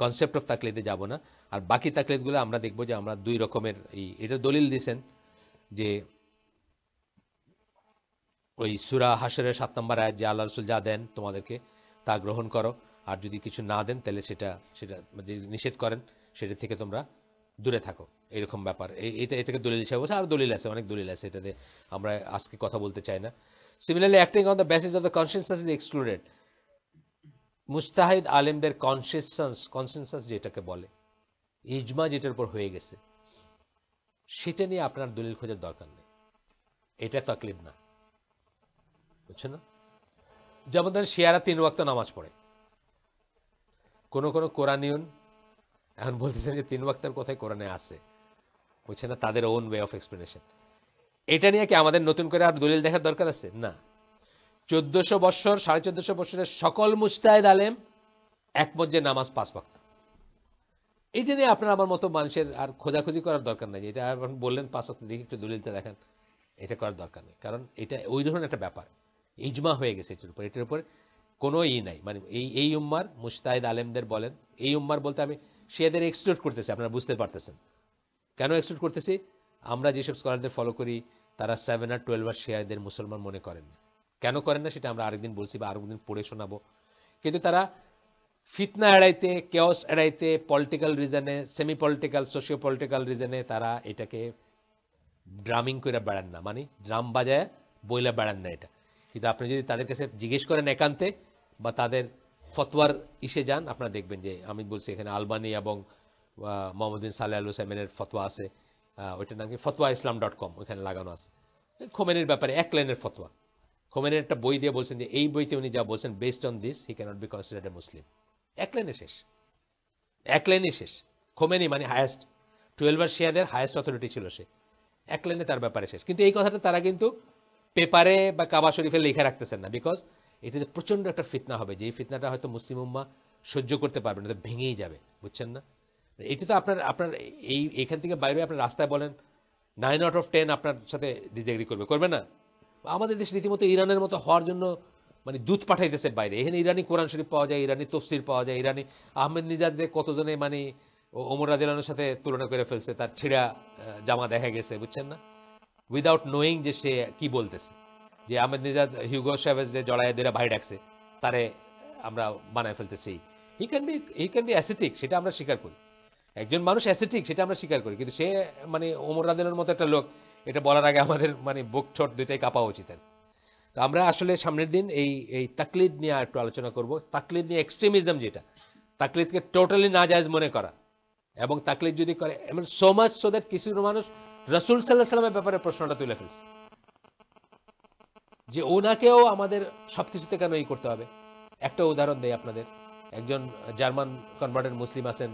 কনসেপ্ট অফ তাকলিদে যাব না। আর বাকি তাকলিদগুলো আমরা দেখব যে আমরা 2 রকমের, এটা দলিল দিয়েছেন যে ওই সূরা হাশরের 7 নম্বর আয়াত, যে আল্লাহ রসুল যা দেন তোমাদেরকে তা গ্রহণ করো, আর যদি কিছু না দেন তাহলে সেটা যে নিষেধ করেন সেটা থেকে তোমরা দূরে থাকো, এরকম ব্যাপার। এটাকে দলিল হিসাবে বলছে, আর দলিল আছে, অনেক দলিল আছে, এটাতে আমরা আজকে কথা বলতে চাই না। Similarly acting on the basis of the consciousness is excluded. মুস্তাহিদ আলেমদের কনসেনসাস যেটাকে বলে, ইজমা যেটার উপর হয়ে গেছে, সেটা নিয়ে আপনার দলিল খোঁজার দরকার নেই, এটা তাকলিদ না। বুঝছেন না? যেমন ধরেন শিয়ারা 3 ওয়াক্ত নামাজ পড়ে, কোন কোন কোরআনিয়ন এখন বলতেছেন যে 3 ওয়াক্তের কথাই কোরআনে আছে, বুঝছেন না? তাদের ওন ওয়ে অফ এক্সপ্লেনেশন। এটা নিয়ে কি আমাদের নতুন করে আর দলিল দেখার দরকার আছে? না। 1400 বছর 1450 বছরের সকল মুজতাহিদ আলেম একমত যে নামাজ 5 ওয়াক্ত। এটা নিয়ে আপনার আমার মতো মানুষের আর খোঁজাখুঁজি করার দরকার নাই। এটা এখন বললেন 5 ওয়াক্ত দিকে একটু দলিলটা দেখেন, এটা করার দরকার নেই। কারণ এটা ওই ধরনের একটা ব্যাপার, ইজমা হয়ে গেছে এটার উপর। এটার উপর কোনো নাই, মানে এই উম্মার মুজতাহিদ আলেমদের বলেন, এই উম্মার বলতে আমি শিয়াদের এক্সক্লুড করতেছি, আপনারা বুঝতে পারতেছেন কেন এক্সক্লুড করতেছি। আমরা যেসব স্কলারদের ফলো করি তারা 7 আর 12 আর শিয়াদের মুসলমান মনে করেন না। কেন করেন না সেটা আমরা আরেকদিন বলছি বা আরেকদিন পড়ে শোনাবো। কিন্তু তারা ফিতনা এড়াইতে, কেওস এড়াইতে, পলিটিক্যাল রিজনে, সেমি পলিটিক্যাল, সোশিও পলিটিক্যাল রিজনে তারা এটাকে ড্রামিং করে বেড়ান না, মানে ড্রাম বাজায় বইলা বেড়ান না এটা। কিন্তু আপনি যদি তাদের কাছে জিজ্ঞেস করেন একান্তে বা তাদের ফতোয়ার ইসে যান, আপনারা দেখবেন যে আমি বলছি এখানে আলবানি এবং মোহাম্মদ বিন সালেহ আল হুসাইনের ফতোয়া আছে, ওইটার নাম কি fatwaislam.com, ওইখানে লাগানো আছে খোমেনির ব্যাপারে এক লাইনের ফতোয়া। খোমেনির একটা বই দিয়ে বলছেন যে এই বইতে উনি যা বলছেন, based on this he cannot be considered a Muslim. এক লাইনে শেষ, এক লাইনে শেষ। খোমেনি মানে হায়েস্ট 12 আর শিয়াদের হায়েস্ট অথরিটি ছিল সে, এক লাইনে তার ব্যাপারে শেষ। কিন্তু এই কথাটা তারা কিন্তু পেপারে বা কাবা শরীফে লিখে রাখতেছেন না, বিকজ এটাতে প্রচন্ড একটা ফিতনা হবে, যে ফিতনাটা হয়তো মুসলিম উম্মাহ সহ্য করতে পারবে না, ভেঙেই যাবে, বুঝছেন না? এটা তো আপনার আপনার এইখান থেকে বাইরে আপনার রাস্তায় বলেন 9 আউট অফ 10 আপনার সাথে ডিসএগ্রি করবে না? আমাদের দেশ রীতিমতো ইরানের মতো হওয়ার জন্য মানে দূত পাঠাইতেছে বাইরে। এখানে ইরানি কোরআন শরীফ পাওয়া যায়, ইরানি তফসির পাওয়া যায়, ইরানি আহমেদ নিজাদরে কতজনে মানে ওমর রাদিয়াল্লাহুর সাথে তুলনা করে ফেলছে, তার ছিঁড়া জামা দেখা গেছে, বুঝছেন না? উইদাউট নোয়িং যে সে কি বলতেছে, যে আহমেদ নিজাদ হিউগো চ্যাভেজরে জড়ায় ধরে ভাই ডাকছে, তারে আমরা বানায় ফেলতেছি। হি ক্যান বি অ্যাসেটিক, সেটা আমরা স্বীকার করি। একজন মানুষ অ্যাসেটিক, সেটা আমরা স্বীকার করি। কিন্তু সে মানে ওমর রাদিয়াল্লাহুর মতো একটা লোক, এটা বলার আগে আমাদের মানে বুক ঠোঁট দুইটাই কাঁপা উচিত। তো আমরা আসলে সামনের দিন এই তাকলিদ নিয়ে একটু আলোচনা করব। তাকলিদ নিয়ে এক্সট্রিমিজম, যেটা তাকলিদকে টোটালি নাজায়েজ মনে করা, এবং তাকলিদ যদি করে এমন সো মাচ সো দ্যাট কিছু মানুষ রাসূল সাল্লাল্লাহু আলাইহি ওয়াসাল্লামের ব্যাপারে প্রশ্নটা তুলে ফেলছে যে ওনাকেও আমাদের সবকিছুতে কেন এই করতে হবে। একটা উদাহরণ দেই আপনাদের। একজন জার্মান কনভার্টেড মুসলিম আছেন,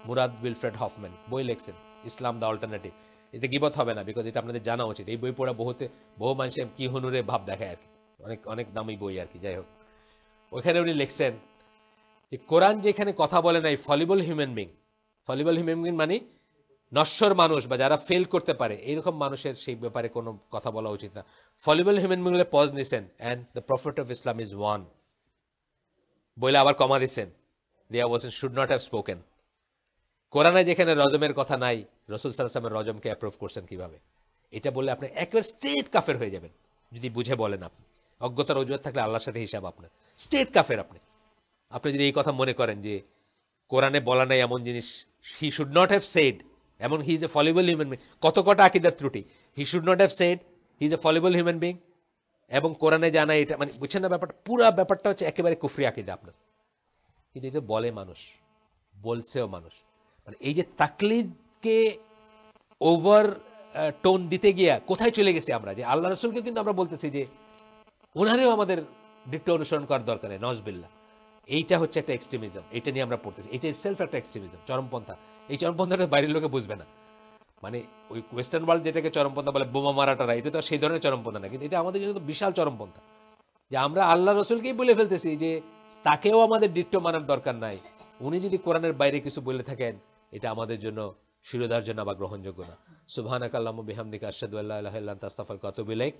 মুরাদ উইলফ্রেড হফম্যান, বই লিখছেন ইসলাম দ্য অল্টারনেটিভ। এটা গিবত হবে না, বিকজ এটা আপনাদের জানা উচিত। এই বই পড়া বহু মানুষের কি হুনুরে ভাব দেখায় আর কি, অনেক অনেক দামি বই আর কি। যাই হোক, ওইখানে উনি লিখছেন যে কোরআন যেখানে কথা বলে নাই ফলিবল হিউম্যান বিং, ফলিবল হিউম্যান বিং মানে নশ্বর মানুষ বা যারা ফেল করতে পারে এইরকম মানুষের সেই ব্যাপারে কোনো কথা বলা উচিত না। ফলিবল হিউম্যান বিং পজ নিছেন, and the prophet of Islam is one বলে আবার কমা দিচ্ছেন, দেয়া বলছেন শুড নট হ্যাভ স্পোকেন। কোরআনে যেখানে রজমের কথা নাই, রাসূল সাল্লাল্লাহু আলাইহি ওয়াসাল্লাম রজমকে অ্যাপ্রুভ করছেন কিভাবে? এটা বললে আপনি একেবারে স্ট্রেট কাফের হয়ে যাবেন, যদি বুঝে বলেন। আপনি অজ্ঞতার অজুহাত থাকলে আল্লাহর সাথে হিসাব আপনার, স্ট্রেট কাফের আপনি। আপনি যদি এই কথা মনে করেন যে কোরআনে বলা নাই এমন জিনিস, he should not have said, এমন he is a fallible human being. কত কটা আকীদার ত্রুটি, he should not have said, he is a fallible human being, এবং কোরআনে জানা এটা মানে বুঝছেন না ব্যাপারটা? পুরা ব্যাপারটা হচ্ছে একেবারে কুফরি আকীদা আপনার। কিন্তু এটা বলে মানুষ, বলছেও মানুষ। মানে এই যে তাকলিদকে ওভার টোন দিতে গিয়া কোথায় চলে গেছি আমরা, যে আল্লাহ রাসূলকে কিন্তু আমরা বলতেছি যে ওনারেও আমাদের ডিক্ট অনুসরণ করার দরকার নেই, নজবিল্লাহ। এইটা হচ্ছে একটা এক্সট্রিমিজম, এটা নিয়ে আমরা পড়তেছি। এটা ইটসেলফ একটা এক্সট্রিমিজম, চরমপন্থা। এই চরমপন্থাটা বাইরের লোকে বুঝবে না। মানে ওই ওয়েস্টার্ন ওয়ার্ল্ড যেটাকে চরমপন্থা বলে, বোমা মারাটারা, এটা তো সেই ধরনের চরমপন্থা না, কিন্তু এটা আমাদের জন্য তো বিশাল চরমপন্থা। যে আমরা আল্লাহ রসুলকেই বলে ফেলতেছি যে তাকেও আমাদের ডিক্ট মানার দরকার নাই, উনি যদি কোরআনের বাইরে কিছু বলে থাকেন এটা আমাদের জন্য শিরোধার্য না বা গ্রহণযোগ্য না। সুবহানাকাল্লাহুম্মা বিহামদিকা আশহাদু আল্লা ইলাহা ইল্লা আনতা আস্তাগফিরুকা ওয়া আতুবু ইলাইক।